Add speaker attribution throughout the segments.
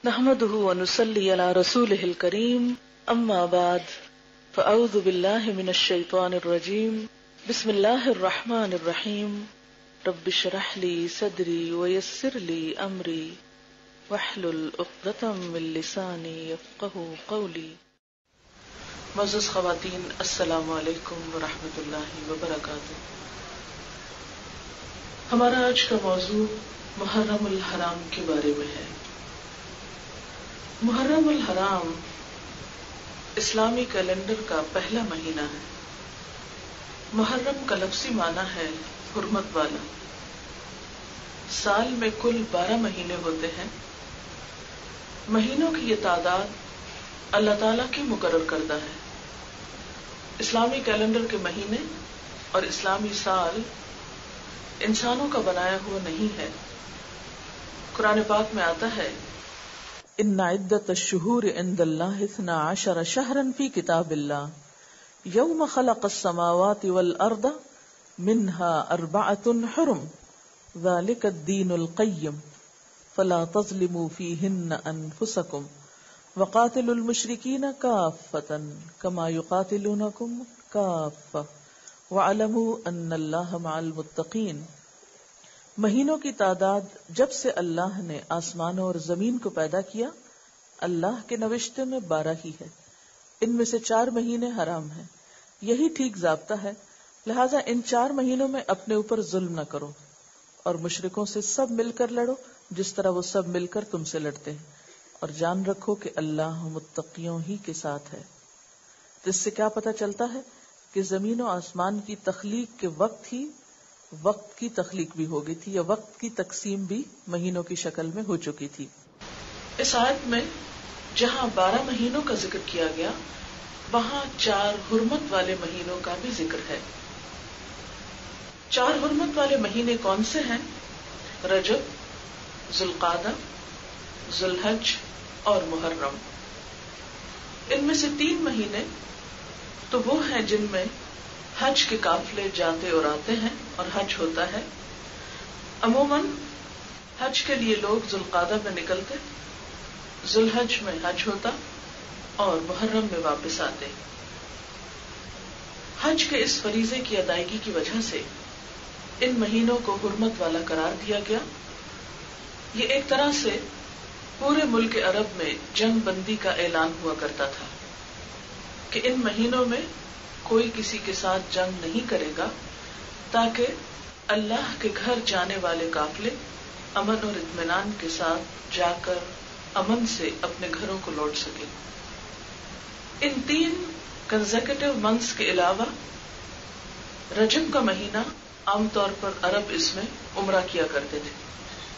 Speaker 1: نحمده ونصلي على رسوله الكريم اما بعد فاعوذ بالله من الشيطان الرجيم بسم الله الرحمن الرحيم رب اشرح لي صدري ويسر لي امري واحلل عقدة من لساني يفقهوا قولي. معزز خواتین، السلام علیکم ورحمۃ اللہ وبرکاتہ. ہمارا آج کا موضوع محرم الحرام کے بارے میں ہے. محرم الحرام اسلامی کیلنڈر کا پہلا مہینہ ہے. محرم کا لفظی معنی ہے حرمت والا. سال میں کل 12 مہینے ہوتے ہیں. مہینوں کی یہ تعداد اللہ تعالیٰ کی مقرر کردہ ہے. اسلامی کیلنڈر کے مہینے اور اسلامی سال انسانوں کا بنایا ہوا نہیں ہے. قرآن پاک میں آتا ہے ان عدت الشہور عند اللہ 12 شہرا فی کتاب اللہ یوم خلق السماوات والارض منها 4 حرم ذلك الدین القیم فلا تظلموا فیہن انفسکم وقاتلوا المشرکین کافۃ کما یقاتلونکم کافۃ وَاعْلَمُوا أَنَّ اللَّهَ مَعَ الْمُتَّقِينَ. مہینوں کی تعداد جب سے اللہ نے آسمانوں اور زمین کو پیدا کیا اللہ کے نوشتے میں 12 ہی ہے. ان میں سے 4 مہینے حرام ہیں. یہی ٹھیک ضابطہ ہے. لہذا ان 4 مہینوں میں اپنے اوپر ظلم نہ کرو اور مشرکوں سے سب مل کر لڑو جس طرح وہ سب مل کر تم سے لڑتے ہیں. اور جان رکھو کہ اللہ متقیوں ہی کے ساتھ ہے. تو اس سے کیا پتہ چلتا ہے کہ زمین و آسمان کی تخلیق کے وقت ہی وقت کی تخلیق بھی ہو گئی تھی، یا وقت کی تقسیم بھی مہینوں کی شکل میں ہو چکی تھی. اس آیت میں جہاں 12 مہینوں کا ذکر کیا گیا وہاں 4 حرمت والے مہینوں کا بھی ذکر ہے. 4 حرمت والے مہینے کون سے ہیں؟ رجب، ذوالقعدہ، ذوالحج اور محرم. ان میں سے 3 مہینے تو وہ ہیں جن میں حج کے قافلے جاتے اور آتے ہیں اور حج ہوتا ہے. عموماً حج کے لیے لوگ ذوالقعدہ میں نکلتے، ذوالحج میں حج ہوتا اور محرم میں واپس آتے. حج کے اس فریضے کی ادائیگی کی وجہ سے ان مہینوں کو حرمت والا قرار دیا گیا. یہ ایک طرح سے پورے ملک عرب میں جنگ بندی کا اعلان ہوا کرتا تھا کہ ان مہینوں میں کوئی کسی کے ساتھ جنگ نہیں کرے گا تاکہ اللہ کے گھر جانے والے قافلے امن اور اطمینان کے ساتھ جا کر امن سے اپنے گھروں کو لوٹ سکے. ان 3 کنزیکٹیو منتھس کے علاوہ رجب کا مہینہ عام طور پر عرب اس میں عمرہ کیا کرتے تھے.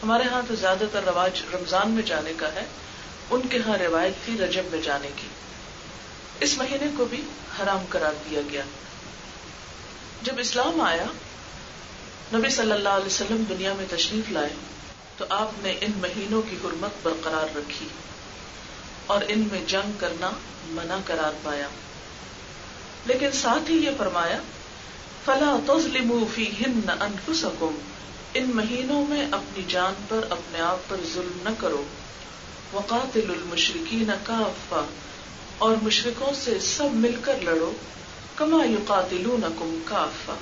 Speaker 1: ہمارے ہاں تو زیادہ تر رواج رمضان میں جانے کا ہے، ان کے ہاں روایت تھی رجب میں جانے کی. اس مہینے کو بھی حرام قرار دیا گیا. جب اسلام آیا، نبی صلی اللہ علیہ وسلم دنیا میں تشریف لائے تو آپ نے ان مہینوں کی حرمت برقرار رکھی اور ان میں جنگ کرنا منع قرار پایا. لیکن ساتھ ہی یہ فرمایا فَلَا تَظْلِمُوا فِيهِنَّ أَنفُسَكُمْ، ان مہینوں میں اپنی جان پر اپنے آپ پر ظلم نہ کرو. وَقَاتِلُوا الْمُشْرِكِينَ كَافَّةً، اور مشرکوں سے سب مل کر لڑو. کما یقاتلونکم کافہ،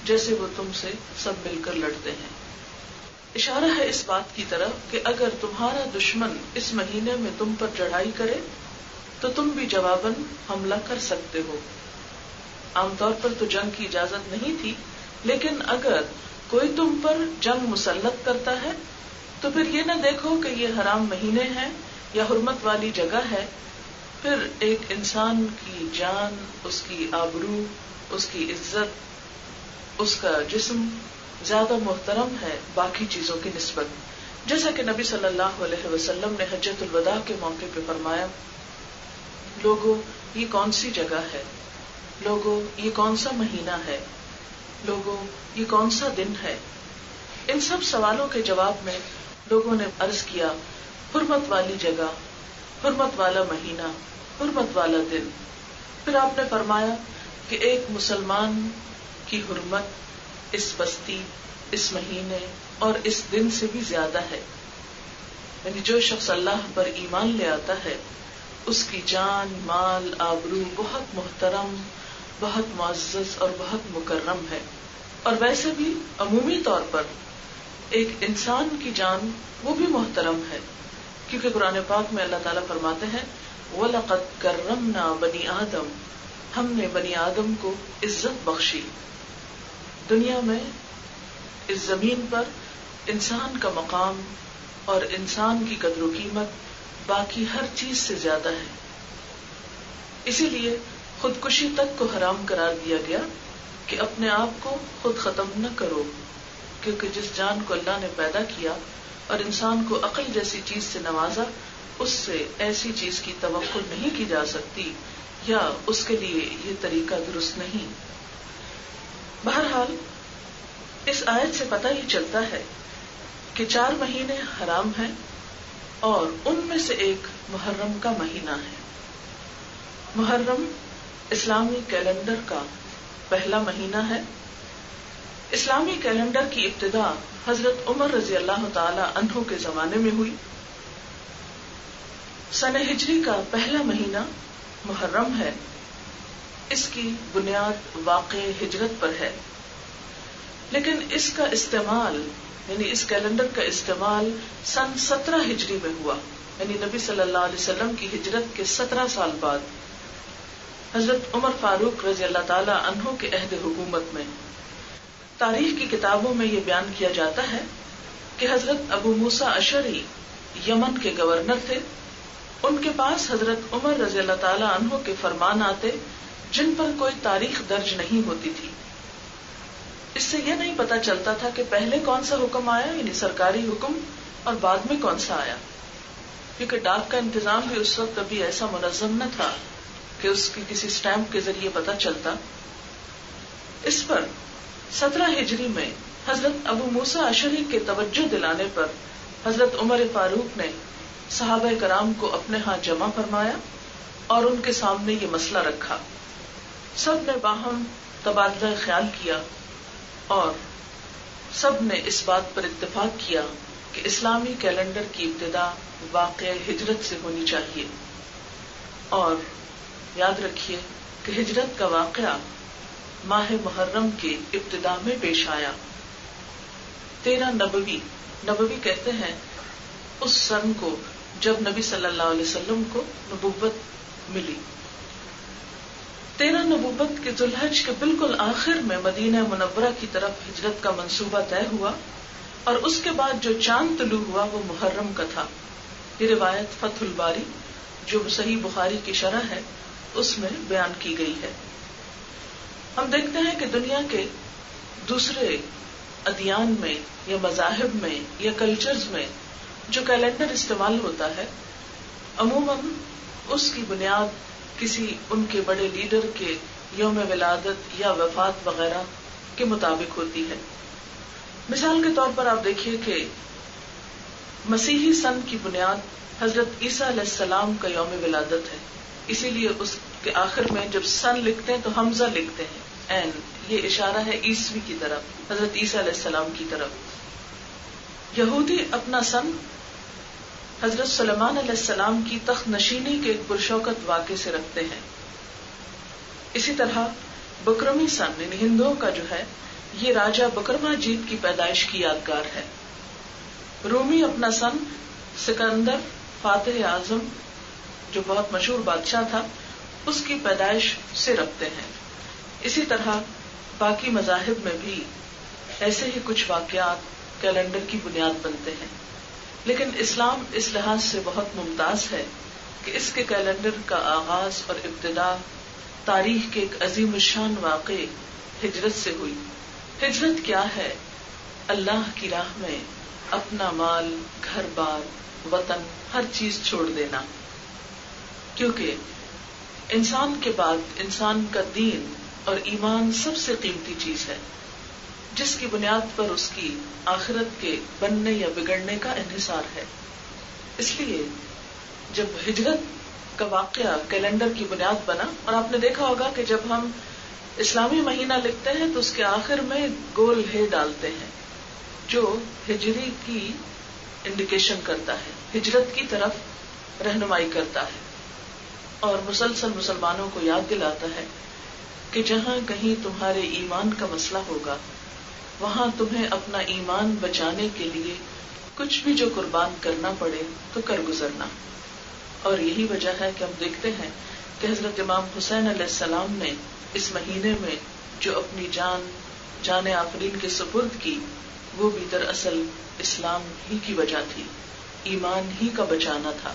Speaker 1: جیسے وہ تم سے سب مل کر لڑتے ہیں. اشارہ ہے اس بات کی طرف کہ اگر تمہارا دشمن اس مہینے میں تم پر چڑھائی کرے تو تم بھی جواباً حملہ کر سکتے ہو. عام طور پر تو جنگ کی اجازت نہیں تھی، لیکن اگر کوئی تم پر جنگ مسلط کرتا ہے تو پھر یہ نہ دیکھو کہ یہ حرام مہینے ہیں یا حرمت والی جگہ ہے. پھر ایک انسان کی جان، اس کی آبرو، اس کی عزت، اس کا جسم زیادہ محترم ہے باقی چیزوں کی نسبت. جیسا کہ نبی صلی اللہ علیہ وسلم نے حجۃ الوداع کے موقع پہ فرمایا، لوگوں یہ کون سی جگہ ہے، لوگوں یہ کون سا مہینہ ہے، لوگوں یہ کون سا دن ہے. ان سب سوالوں کے جواب میں لوگوں نے عرض کیا حرمت والی جگہ، حرمت والا مہینہ، حرمت والا دن. پھر آپ نے فرمایا کہ ایک مسلمان کی حرمت اس بستی، اس مہینے اور اس دن سے بھی زیادہ ہے. یعنی جو شخص اللہ پر ایمان لے آتا ہے اس کی جان، مال، آبرو بہت محترم، بہت معزز اور بہت مکرم ہے. اور ویسے بھی عمومی طور پر ایک انسان کی جان وہ بھی محترم ہے، کیونکہ قرآن پاک میں اللہ تعالیٰ فرماتے ہیں وَلَقَدْ كَرَّمْنَا بَنِي آدَمَ، ہم نے بنی آدم کو عزت بخشی. دنیا میں اس زمین پر انسان کا مقام اور انسان کی قدر و قیمت باقی ہر چیز سے زیادہ ہے. اسی لیے خودکشی تک کو حرام قرار دیا گیا کہ اپنے آپ کو خود ختم نہ کرو، کیونکہ جس جان کو اللہ نے پیدا کیا اور انسان کو عقل جیسی چیز سے نوازا، اس سے ایسی چیز کی توقع نہیں کی جا سکتی یا اس کے لیے یہ طریقہ درست نہیں. بہرحال اس آیت سے پتہ یہ چلتا ہے کہ 4 مہینے حرام ہیں اور ان میں سے ایک محرم کا مہینہ ہے. محرم اسلامی کیلنڈر کا پہلا مہینہ ہے. اسلامی کیلنڈر کی ابتدا حضرت عمر رضی اللہ تعالی عنہ کے زمانے میں ہوئی. سنہ ہجری کا پہلا مہینہ محرم ہے. اس کی بنیاد واقع ہجرت پر ہے، لیکن اس کا استعمال یعنی اس کیلنڈر کا استعمال سن 17 ہجری میں ہوا، یعنی نبی صلی اللہ علیہ وسلم کی ہجرت کے 17 سال بعد حضرت عمر فاروق رضی اللہ تعالی عنہ کے عہد حکومت میں. تاریخ کی کتابوں میں یہ بیان کیا جاتا ہے کہ حضرت ابو موسیٰ اشعری یمن کے گورنر تھے. ان کے پاس حضرت عمر رضی اللہ تعالی عنہ کے فرمان آتے جن پر کوئی تاریخ درج نہیں ہوتی تھی. اس سے یہ نہیں پتا چلتا تھا کہ پہلے کون سا حکم آیا یعنی سرکاری حکم اور بعد میں کون سا آیا، کیونکہ ڈاک کا انتظام بھی اس وقت ابھی ایسا منظم نہ تھا کہ اس کی کسی سٹیمپ کے ذریعے پتا چلتا. اس پر 17 ہجری میں حضرت ابو موسیٰ اشعری کے توجہ دلانے پر حضرت عمر فاروق نے صحابہ کرام کو اپنے ہاں جمع فرمایا اور ان کے سامنے یہ مسئلہ رکھا. سب نے باہم تبادلہ خیال کیا اور سب نے اس بات پر اتفاق کیا کہ اسلامی کیلنڈر کی ابتدا واقع ہجرت سے ہونی چاہیے. اور یاد رکھیے کہ ہجرت کا واقعہ ماہ محرم کے ابتدا میں پیش آیا. 13 نبوی کہتے ہیں اس سن کو جب نبی صلی اللہ علیہ وسلم کو نبوت ملی. 13 نبوت کے ذوالحج کے بالکل آخر میں مدینہ منورہ کی طرف ہجرت کا منصوبہ طے ہوا اور اس کے بعد جو چاند طلوع ہوا وہ محرم کا تھا. یہ روایت فتح الباری جو صحیح بخاری کی شرح ہے اس میں بیان کی گئی ہے. ہم دیکھتے ہیں کہ دنیا کے دوسرے ادیان میں یا مذاہب میں یا کلچرز میں جو کیلنڈر استعمال ہوتا ہے عموماً اس کی بنیاد کسی ان کے بڑے لیڈر کے یوم ولادت یا وفات وغیرہ کے مطابق ہوتی ہے. مثال کے طور پر آپ دیکھیے کہ مسیحی سن کی بنیاد حضرت عیسیٰ علیہ السلام کا یوم ولادت ہے، اسی لیے اس کے آخر میں جب سن لکھتے ہیں تو حمزہ لکھتے ہیں این، یہ اشارہ ہے عیسوی کی طرف، حضرت عیسیٰ علیہ السلام کی طرف. یہودی اپنا سن حضرت سلیمان علیہ السلام کی تخت نشینی کے ایک پرشوکت واقعے سے رکھتے ہیں. اسی طرح بکرمی سن یعنی ہندوؤں کا جو ہے یہ راجہ بکرما جیت کی پیدائش کی یادگار ہے. رومی اپنا سن سکندر فاتح اعظم جو بہت مشہور بادشاہ تھا اس کی پیدائش سے رکھتے ہیں. اسی طرح باقی مذاہب میں بھی ایسے ہی کچھ واقعات کیلنڈر کی بنیاد بنتے ہیں، لیکن اسلام اس لحاظ سے بہت ممتاز ہے کہ اس کے کیلنڈر کا آغاز اور ابتدا تاریخ کے ایک عظیم الشان واقعے ہجرت سے ہوئی. ہجرت کیا ہے؟ اللہ کی راہ میں اپنا مال، گھر بار، وطن، ہر چیز چھوڑ دینا، کیونکہ انسان کے بعد انسان کا دین اور ایمان سب سے قیمتی چیز ہے جس کی بنیاد پر اس کی آخرت کے بننے یا بگڑنے کا انحصار ہے. اس لیے جب ہجرت کا واقعہ کیلنڈر کی بنیاد بنا، اور آپ نے دیکھا ہوگا کہ جب ہم اسلامی مہینہ لکھتے ہیں تو اس کے آخر میں گول ہے ڈالتے ہیں جو ہجری کی انڈیکیشن کرتا ہے، ہجرت کی طرف رہنمائی کرتا ہے، اور مسلسل مسلمانوں کو یاد دلاتا ہے کہ جہاں کہیں تمہارے ایمان کا مسئلہ ہوگا وہاں تمہیں اپنا ایمان بچانے کے لیے کچھ بھی جو قربان کرنا پڑے تو کر گزرنا. اور یہی وجہ ہے کہ ہم دیکھتے ہیں کہ حضرت امام حسین علیہ السلام نے اس مہینے میں جو اپنی جان آفرین کے سپرد کی، وہ بھی دراصل اسلام ہی کی وجہ تھی، ایمان ہی کا بچانا تھا،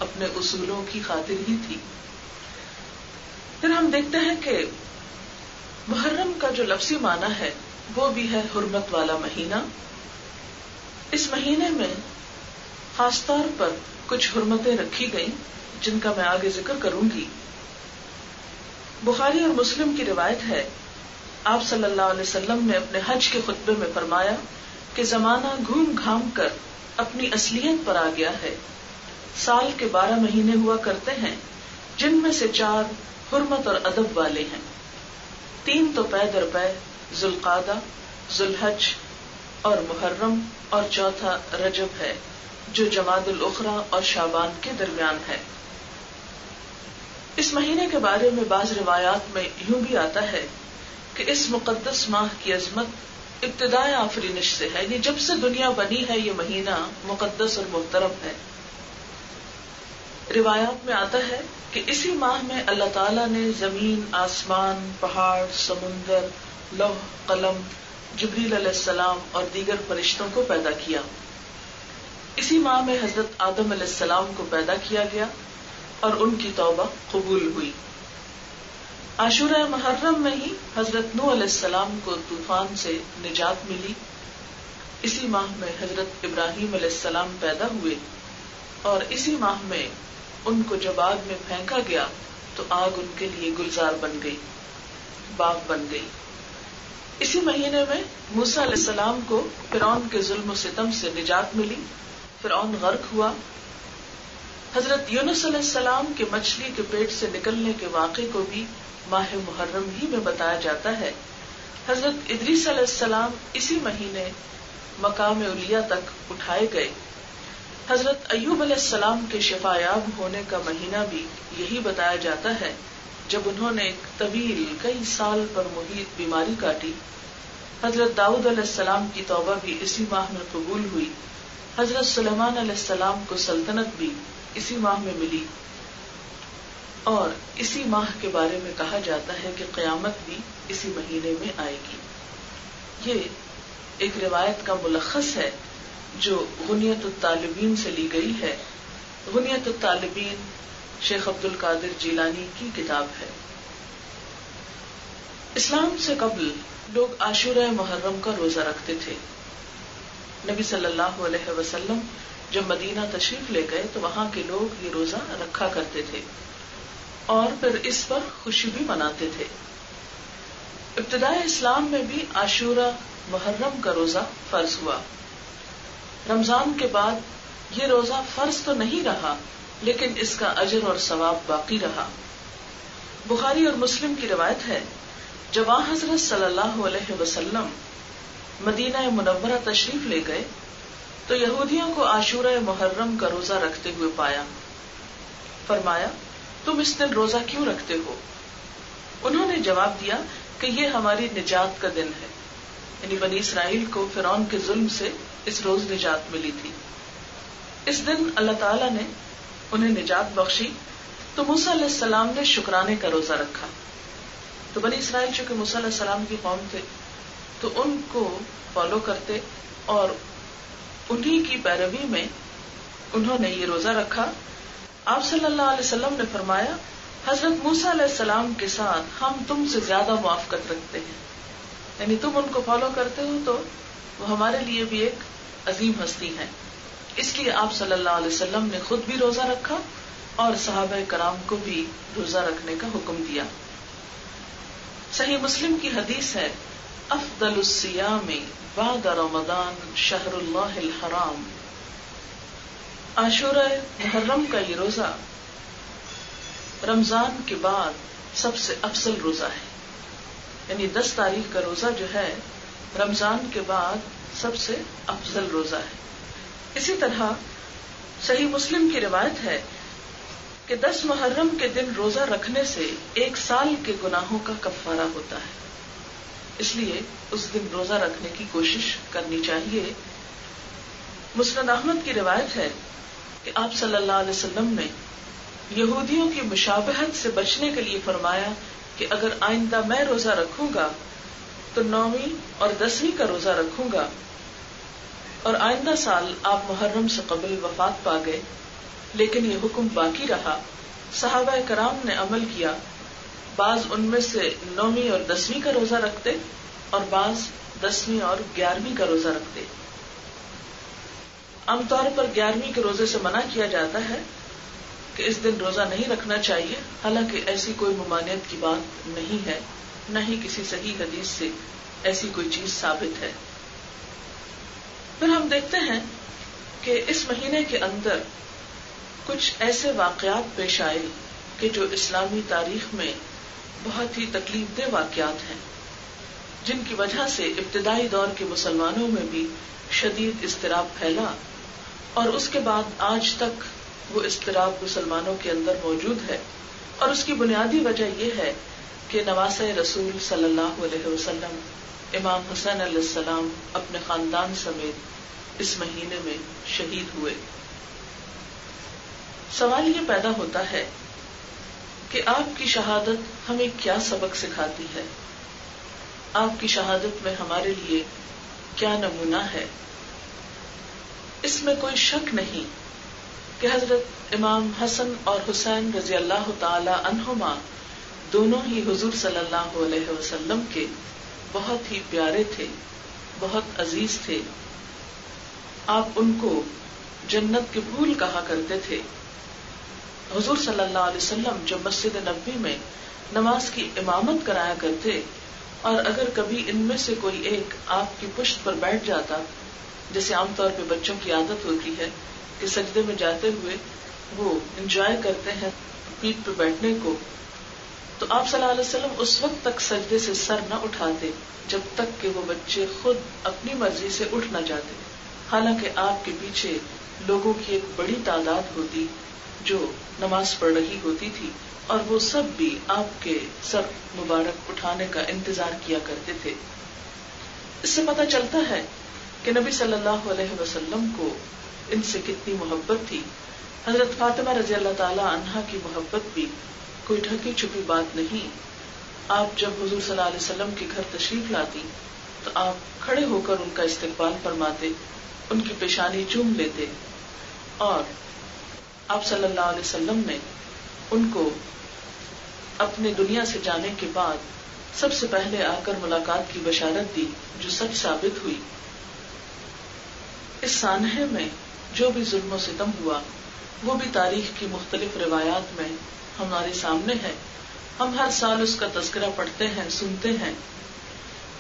Speaker 1: اپنے اصولوں کی خاطر ہی تھی. پھر ہم دیکھتے ہیں کہ محرم کا جو لفظی معنی ہے وہ بھی ہے حرمت والا مہینہ. اس مہینے میں خاص طور پر کچھ حرمتیں رکھی گئیں جن کا میں آگے ذکر کروں گی. بخاری اور مسلم کی روایت ہے، آپ صلی اللہ علیہ وسلم نے اپنے حج کے خطبے میں فرمایا کہ زمانہ گھوم گھام کر اپنی اصلیت پر آ گیا ہے. سال کے 12 مہینے ہوا کرتے ہیں جن میں سے 4 حرمت اور ادب والے ہیں. 3 تو پے در پے ذوالقعدہ، ذوالحج اور محرم، اور چوتھا رجب ہے جو جمادی الاخری اور شعبان کے درمیان ہے. اس مہینے کے بارے میں بعض روایات میں یوں بھی آتا ہے کہ اس مقدس ماہ کی عظمت ابتدائے آفرینش سے ہے، یعنی جب سے دنیا بنی ہے یہ مہینہ مقدس اور محترم ہے. روایات میں آتا ہے کہ اسی ماہ میں اللہ تعالیٰ نے زمین، آسمان، پہاڑ، سمندر، لوح قلم، جبریل علیہ السلام اور دیگر فرشتوں کو پیدا کیا. اسی ماہ میں حضرت آدم علیہ السلام کو پیدا کیا گیا اور ان کی توبہ قبول ہوئی. عاشورہ محرم میں ہی حضرت نوح علیہ السلام کو طوفان سے نجات ملی. اسی ماہ میں حضرت ابراہیم علیہ السلام پیدا ہوئے اور اسی ماہ میں ان کو جب آگ میں پھینکا گیا تو آگ ان کے لیے گلزار بن گئی، باغ بن گئی. اسی مہینے میں موسیٰ علیہ السلام کو فرعون کے ظلم و ستم سے نجات ملی، فرعون غرق ہوا. حضرت یونس علیہ السلام کے مچھلی کے پیٹ سے نکلنے کے واقعے کو بھی ماہ محرم ہی میں بتایا جاتا ہے. حضرت ادریس علیہ السلام اسی مہینے مقام علیہ تک اٹھائے گئے. حضرت ایوب علیہ السلام کے شفایاب ہونے کا مہینہ بھی یہی بتایا جاتا ہے جب انہوں نے ایک طویل کئی سال پر محیط بیماری کاٹی. حضرت داؤد علیہ السلام کی توبہ بھی اسی ماہ میں قبول ہوئی. حضرت سلیمان علیہ السلام کو سلطنت بھی اسی ماہ میں ملی اور اسی ماہ کے بارے میں کہا جاتا ہے کہ قیامت بھی اسی مہینے میں آئے گی. یہ ایک روایت کا ملخص ہے جو غنیت الطالبین سے لی گئی ہے. غنیت الطالبین شیخ عبد القادر جیلانی کی کتاب ہے. اسلام سے قبل لوگ عاشورہ محرم کا روزہ رکھتے تھے. نبی صلی اللہ علیہ وسلم جب مدینہ تشریف لے گئے تو وہاں کے لوگ یہ روزہ رکھا کرتے تھے اور پھر اس پر خوشی بھی مناتے تھے. ابتدائے اسلام میں بھی عاشورہ محرم کا روزہ فرض ہوا. رمضان کے بعد یہ روزہ فرض تو نہیں رہا لیکن اس کا اجر اور ثواب باقی رہا. بخاری اور مسلم کی روایت ہے جب حضرت صلی اللہ علیہ وسلم مدینہ منورہ تشریف لے گئے تو یہودیوں کو عاشورہ محرم کا روزہ رکھتے ہوئے پایا. فرمایا تم اس دن روزہ کیوں رکھتے ہو؟ انہوں نے جواب دیا کہ یہ ہماری نجات کا دن ہے، یعنی بنی اسرائیل کو فرعون کے ظلم سے اس روز نجات ملی تھی. اس دن اللہ تعالیٰ نے انہیں نجات بخشی تو موسیٰ علیہ السلام نے شکرانے کا روزہ رکھا. تو بنی اسرائیل چونکہ موسیٰ علیہ السلام کی قوم تھے تو ان کو فالو کرتے اور انہی کی پیروی میں انہوں نے یہ روزہ رکھا. آپ صلی اللہ علیہ وسلم نے فرمایا حضرت موسیٰ علیہ السلام کے ساتھ ہم تم سے زیادہ موافقت رکھتے ہیں، یعنی تم ان کو فالو کرتے ہو تو وہ ہمارے لیے بھی ایک عظیم ہستی ہے. اس لیے آپ صلی اللہ علیہ وسلم نے خود بھی روزہ رکھا اور صحابہ کرام کو بھی روزہ رکھنے کا حکم دیا. صحیح مسلم کی حدیث ہے افضل الصیام بعد رمضان شہر اللہ الحرام. عاشورہ محرم کا یہ روزہ رمضان کے بعد سب سے افضل روزہ ہے، یعنی 10 تاریخ کا روزہ جو ہے رمضان کے بعد سب سے افضل روزہ ہے. اسی طرح صحیح مسلم کی روایت ہے کہ 10 محرم کے دن روزہ رکھنے سے 1 سال کے گناہوں کا کفارہ ہوتا ہے. اس لیے اس دن روزہ رکھنے کی کوشش کرنی چاہیے. مسند احمد کی روایت ہے کہ آپ صلی اللہ علیہ وسلم نے یہودیوں کی مشابہت سے بچنے کے لیے فرمایا کہ اگر آئندہ میں روزہ رکھوں گا تو 9ویں اور 10ویں کا روزہ رکھوں گا. اور آئندہ سال آپ محرم سے قبل وفات پا گئے، لیکن یہ حکم باقی رہا. صحابہ کرام نے عمل کیا، بعض ان میں سے 9ویں اور 10ویں کا روزہ رکھتے اور بعض 10ویں اور 11ویں کا روزہ رکھتے. عام طور پر 11ویں کے روزے سے منع کیا جاتا ہے کہ اس دن روزہ نہیں رکھنا چاہیے، حالانکہ ایسی کوئی ممانعت کی بات نہیں ہے، نہ ہی کسی صحیح حدیث سے ایسی کوئی چیز ثابت ہے. پھر ہم دیکھتے ہیں کہ اس مہینے کے اندر کچھ ایسے واقعات پیش آئے کہ جو اسلامی تاریخ میں بہت ہی تکلیف دہ واقعات ہیں، جن کی وجہ سے ابتدائی دور کے مسلمانوں میں بھی شدید اضطراب پھیلا، اور اس کے بعد آج تک وہ اضطراب مسلمانوں کے اندر موجود ہے. اور اس کی بنیادی وجہ یہ ہے کہ نواسۂ رسول صلی اللہ علیہ وسلم امام حسین علیہ السلام اپنے خاندان سمیت اس مہینے میں شہید ہوئے. سوال یہ پیدا ہوتا ہے کہ آپ کی شہادت ہمیں کیا سبق سکھاتی ہے؟ آپ کی شہادت میں ہمارے لیے کیا نمونہ ہے؟ اس میں کوئی شک نہیں کہ حضرت امام حسن اور حسین رضی اللہ تعالی عنہما دونوں ہی حضور صلی اللہ علیہ وسلم کے بہت ہی پیارے تھے، بہت عزیز تھے. آپ ان کو جنت کے پھول کہا کرتے تھے. حضور صلی اللہ علیہ وسلم جب مسجد نبوی میں نماز کی امامت کرایا کرتے، اور اگر کبھی ان میں سے کوئی ایک آپ کی پشت پر بیٹھ جاتا، جیسے عام طور پہ بچوں کی عادت ہوتی ہے کہ سجدے میں جاتے ہوئے وہ انجوائے کرتے ہیں پیٹھ پہ بیٹھنے کو، تو آپ صلی اللہ علیہ وسلم اس وقت تک سجدے سے سر نہ اٹھاتے جب تک کہ وہ بچے خود اپنی مرضی سے اٹھ نہ جاتے، حالانکہ آپ کے پیچھے لوگوں کی ایک بڑی تعداد ہوتی جو نماز پڑھ رہی ہوتی تھی، اور وہ سب بھی آپ کے سر مبارک اٹھانے کا انتظار کیا کرتے تھے. اس سے پتہ چلتا ہے کہ نبی صلی اللہ علیہ وسلم کو ان سے کتنی محبت تھی. حضرت فاطمہ رضی اللہ تعالی عنہا کی محبت بھی کوئی ڈھکی چھپی بات نہیں. آپ جب حضور صلی اللہ علیہ وسلم کے گھر تشریف لاتی تو آپ کھڑے ہو کر ان کا استقبال فرماتے، ان کی پیشانی چوم لیتے، اور آپ صلی اللہ علیہ وسلم نے ان کو اپنے دنیا سے جانے کے بعد سب سے پہلے آ کر ملاقات کی بشارت دی، جو سچ ثابت ہوئی. اس سانحے میں جو بھی ظلم و ستم ہوا وہ بھی تاریخ کی مختلف روایات میں ہمارے سامنے ہے. ہم ہر سال اس کا تذکرہ پڑھتے ہیں، سنتے ہیں،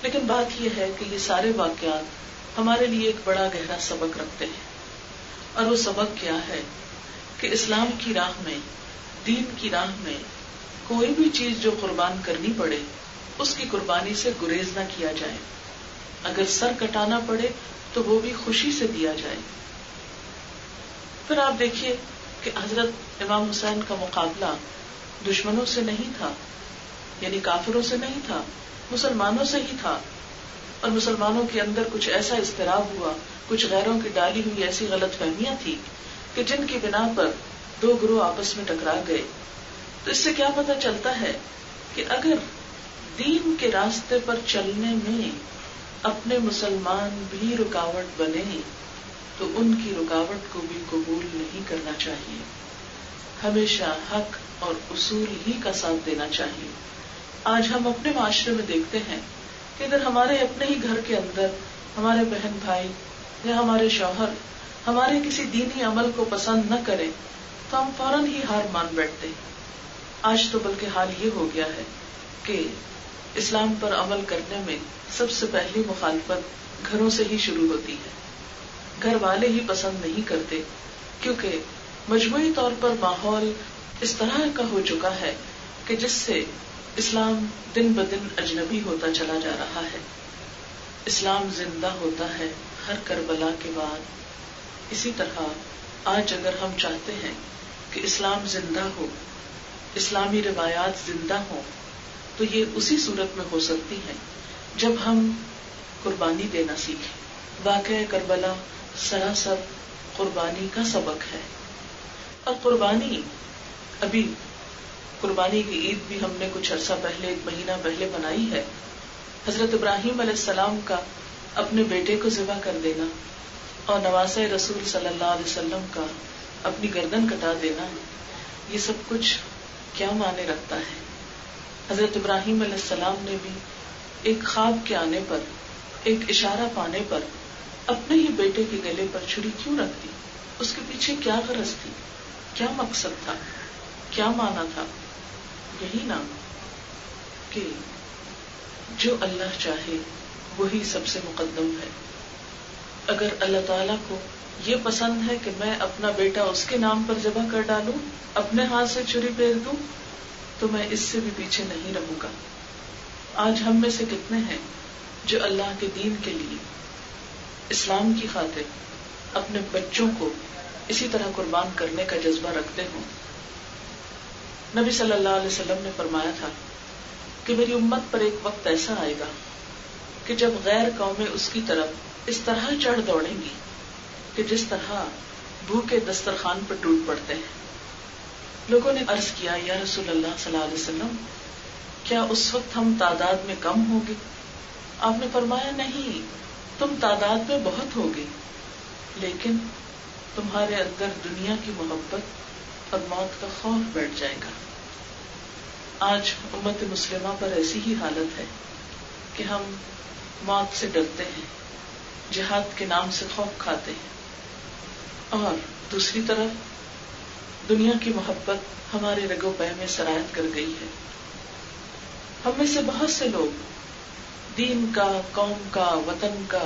Speaker 1: لیکن بات یہ ہے کہ یہ سارے واقعات ہمارے لیے ایک بڑا گہرا سبق رکھتے ہیں. اور وہ سبق کیا ہے کہ اسلام کی راہ میں، دین کی راہ میں کوئی بھی چیز جو قربان کرنی پڑے اس کی قربانی سے گریز نہ کیا جائے. اگر سر کٹانا پڑے تو وہ بھی خوشی سے دیا جائے. پھر آپ دیکھیے کہ حضرت امام حسین کا مقابلہ دشمنوں سے نہیں تھا، یعنی کافروں سے نہیں تھا، مسلمانوں سے ہی تھا. اور مسلمانوں کے اندر کچھ ایسا اضطراب ہوا، کچھ غیروں کی ڈالی ہوئی ایسی غلط فہمیاں تھی کہ جن کی بنا پر 2 گروہ آپس میں ٹکرا گئے. تو اس سے کیا پتہ چلتا ہے کہ اگر دین کے راستے پر چلنے میں اپنے مسلمان بھی رکاوٹ بنے تو ان کی رکاوٹ کو بھی قبول نہیں کرنا چاہیے. ہمیشہ حق اور اصول ہی کا ساتھ دینا چاہیے. آج ہم اپنے معاشرے میں دیکھتے ہیں کہ اگر ہمارے اپنے ہی گھر کے اندر ہمارے بہن بھائی یا ہمارے شوہر ہمارے کسی دینی عمل کو پسند نہ کریں تو ہم فوراً ہی ہار مان بیٹھتے. آج تو بلکہ حال یہ ہو گیا ہے کہ اسلام پر عمل کرنے میں سب سے پہلی مخالفت گھروں سے ہی شروع ہوتی ہے. گھر والے ہی پسند نہیں کرتے کیونکہ مجموعی طور پر ماحول اس طرح کا ہو چکا ہے کہ جس سے اسلام دن بدن اجنبی ہوتا چلا جا رہا ہے. اسلام زندہ ہوتا ہے ہر کربلا کے بعد، اسی طرح آج اگر ہم چاہتے ہیں کہ اسلام زندہ ہو، اسلامی روایات زندہ ہوں، تو یہ اسی صورت میں ہو سکتی ہیں جب ہم قربانی دینا سیکھیں. واقعہ کربلا سراسر قربانی کا سبق ہے. اور قربانی، ابھی قربانی کی عید بھی ہم نے کچھ عرصہ پہلے، 1 مہینہ پہلے منائی ہے. حضرت ابراہیم علیہ السلام کا اپنے بیٹے کو ذبح کر دینا اور نواسہ رسول صلی اللہ علیہ وسلم کا اپنی گردن کٹا دینا، یہ سب کچھ کیا معنی رکھتا ہے؟ حضرت ابراہیم علیہ السلام نے بھی ایک خواب کے آنے پر، ایک اشارہ پانے پر اپنے ہی بیٹے کے گلے پر چھری کیوں رکھ دی؟ اس کے پیچھے کیا غرض تھی؟ کیا مقصد تھا؟ کیا معنی تھا؟ یہی نا کہ جو اللہ چاہے وہی سب سے مقدم ہے. اگر اللہ تعالیٰ کو یہ پسند ہے کہ میں اپنا بیٹا اس کے نام پر ذبح کر ڈالوں، اپنے ہاتھ سے چھری پھیر دوں، تو میں اس سے بھی پیچھے نہیں رہوں گا. آج ہم میں سے کتنے ہیں جو اللہ کے دین کے لیے، اسلام کی خاطر اپنے بچوں کو اسی طرح قربان کرنے کا جذبہ رکھتے ہوں؟ نبی صلی اللہ علیہ وسلم نے فرمایا تھا کہ میری امت پر ایک وقت ایسا آئے گا کہ جب غیر قومیں اس کی طرف اس طرح چڑھ دوڑیں گی کہ جس طرح بھوکے دسترخوان پر ٹوٹ پڑتے ہیں. لوگوں نے عرض کیا، یا رسول اللہ صلی اللہ علیہ وسلم، کیا اس وقت ہم تعداد میں کم ہوں گے؟ آپ نے فرمایا، نہیں، تم تعداد میں بہت ہوگے، لیکن تمہارے اندر دنیا کی محبت اور موت کا خوف بیٹھ جائے گا. آج امت مسلمہ پر ایسی ہی حالت ہے کہ ہم موت سے ڈرتے ہیں، جہاد کے نام سے خوف کھاتے ہیں، اور دوسری طرف دنیا کی محبت ہمارے رگ و پے میں سرایت کر گئی ہے. ہم میں سے بہت سے لوگ دین کا، قوم کا، وطن کا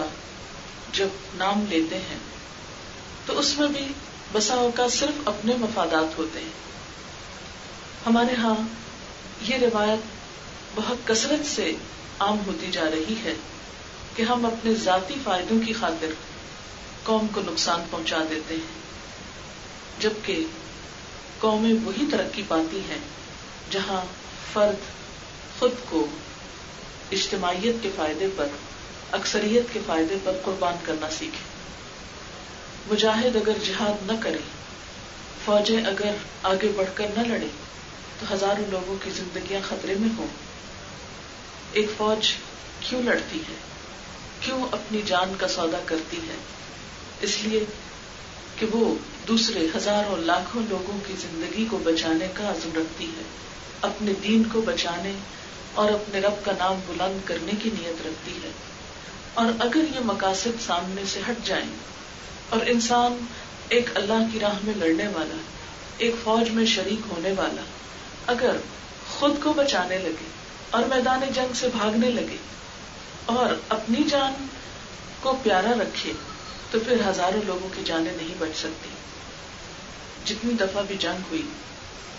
Speaker 1: جب نام لیتے ہیں تو اس میں بھی بسا اوقات صرف اپنے مفادات ہوتے ہیں. ہمارے ہاں یہ روایت بہت کثرت سے عام ہوتی جا رہی ہے کہ ہم اپنے ذاتی فائدوں کی خاطر قوم کو نقصان پہنچا دیتے ہیں، جبکہ قومیں وہی ترقی پاتی ہیں جہاں فرد خود کو اجتماعیت کے فائدے پر، اکثریت کے فائدے پر قربان کرنا سیکھے. مجاہد اگر جہاد نہ کرے، فوجیں اگر آگے بڑھ کر نہ لڑے، تو ہزاروں لوگوں کی زندگیاں خطرے میں ہوں. ایک فوج کیوں لڑتی ہے؟ کیوں اپنی جان کا سودا کرتی ہے؟ اس لیے کہ وہ دوسرے ہزاروں لاکھوں لوگوں کی زندگی کو بچانے کا عزم رکھتی ہے، اپنے دین کو بچانے اور اپنے رب کا نام بلند کرنے کی نیت رکھتی ہے. اور اگر یہ مقاصد سامنے سے ہٹ جائیں اور انسان ایک اللہ کی راہ میں لڑنے والا، ایک فوج میں شریک ہونے والا، اگر خود کو بچانے لگے اور میدان جنگ سے بھاگنے لگے اور اپنی جان کو پیارا رکھے، تو پھر ہزاروں لوگوں کی جانیں نہیں بچ سکتی. جتنی دفعہ بھی جنگ ہوئی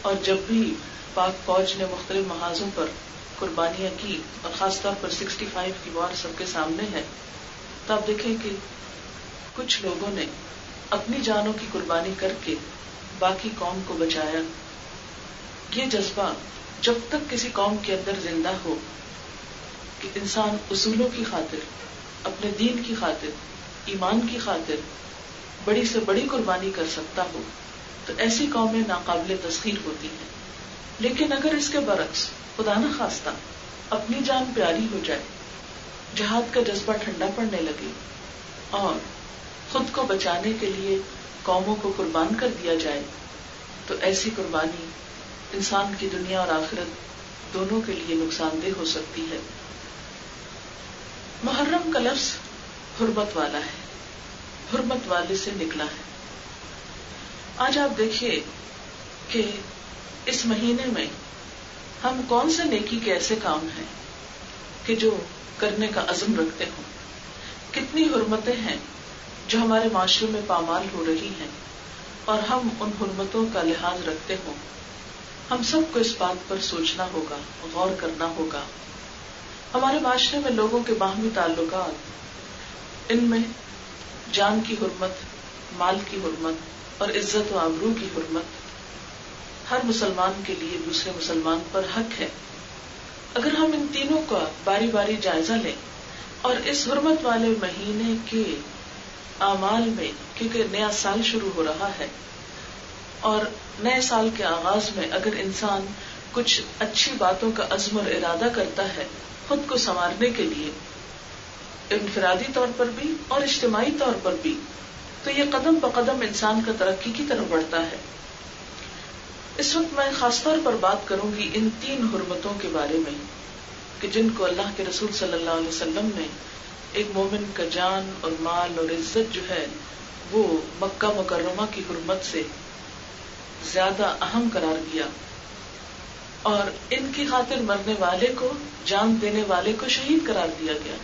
Speaker 1: اور جب بھی پاک فوج نے مختلف محاذوں پر قربانیاں کی، اور خاص طور پر 65 کی وار سب کے سامنے ہے، تو آپ دیکھیں کہ کچھ لوگوں نے اپنی جانوں کی قربانی کر کے باقی قوم کو بچایا. یہ جذبہ جب تک کسی قوم کے اندر زندہ ہو کہ انسان اصولوں کی خاطر، اپنے دین کی خاطر، ایمان کی خاطر بڑی سے بڑی قربانی کر سکتا ہو، تو ایسی قومیں ناقابل تسخیر ہوتی ہیں. لیکن اگر اس کے برعکس خدا نہ خواستہ اپنی جان پیاری ہو جائے، جہاد کا جذبہ ٹھنڈا پڑنے لگے اور خود کو بچانے کے لیے قوموں کو قربان کر دیا جائے، تو ایسی قربانی انسان کی دنیا اور آخرت دونوں کے لیے نقصان دہ ہو سکتی ہے. محرم کا لفظ حرمت والا ہے، حرمت والے سے نکلا ہے. آج آپ دیکھیے کہ اس مہینے میں ہم کون سے نیکی کے ایسے کام ہیں کہ جو کرنے کا عزم رکھتے ہوں. کتنی حرمتیں ہیں جو ہمارے معاشرے میں پامال ہو رہی ہیں اور ہم ان حرمتوں کا لحاظ رکھتے ہوں. ہم سب کو اس بات پر سوچنا ہوگا، غور کرنا ہوگا. ہمارے معاشرے میں لوگوں کے باہمی تعلقات، ان میں جان کی حرمت، مال کی حرمت اور عزت و آبرو کی حرمت ہر مسلمان کے لیے دوسرے مسلمان پر حق ہے. اگر ہم ان تینوں کا باری باری جائزہ لیں اور اس حرمت والے مہینے کے اعمال میں، کیونکہ نیا سال شروع ہو رہا ہے اور نئے سال کے آغاز میں اگر انسان کچھ اچھی باتوں کا عزم اور ارادہ کرتا ہے خود کو سنوارنے کے لیے، انفرادی طور پر بھی اور اجتماعی طور پر بھی، تو یہ قدم بقدم انسان کا ترقی کی طرف بڑھتا ہے. اس وقت میں خاص طور پر بات کروں گی ان 3 حرمتوں کے بارے میں کہ جن کو اللہ کے رسول صلی اللہ علیہ وسلم نے ایک مومن کا جان اور مال اور عزت جو ہے وہ مکہ مکرمہ کی حرمت سے زیادہ اہم قرار دیا، اور ان کی خاطر مرنے والے کو، جان دینے والے کو شہید قرار دیا گیا.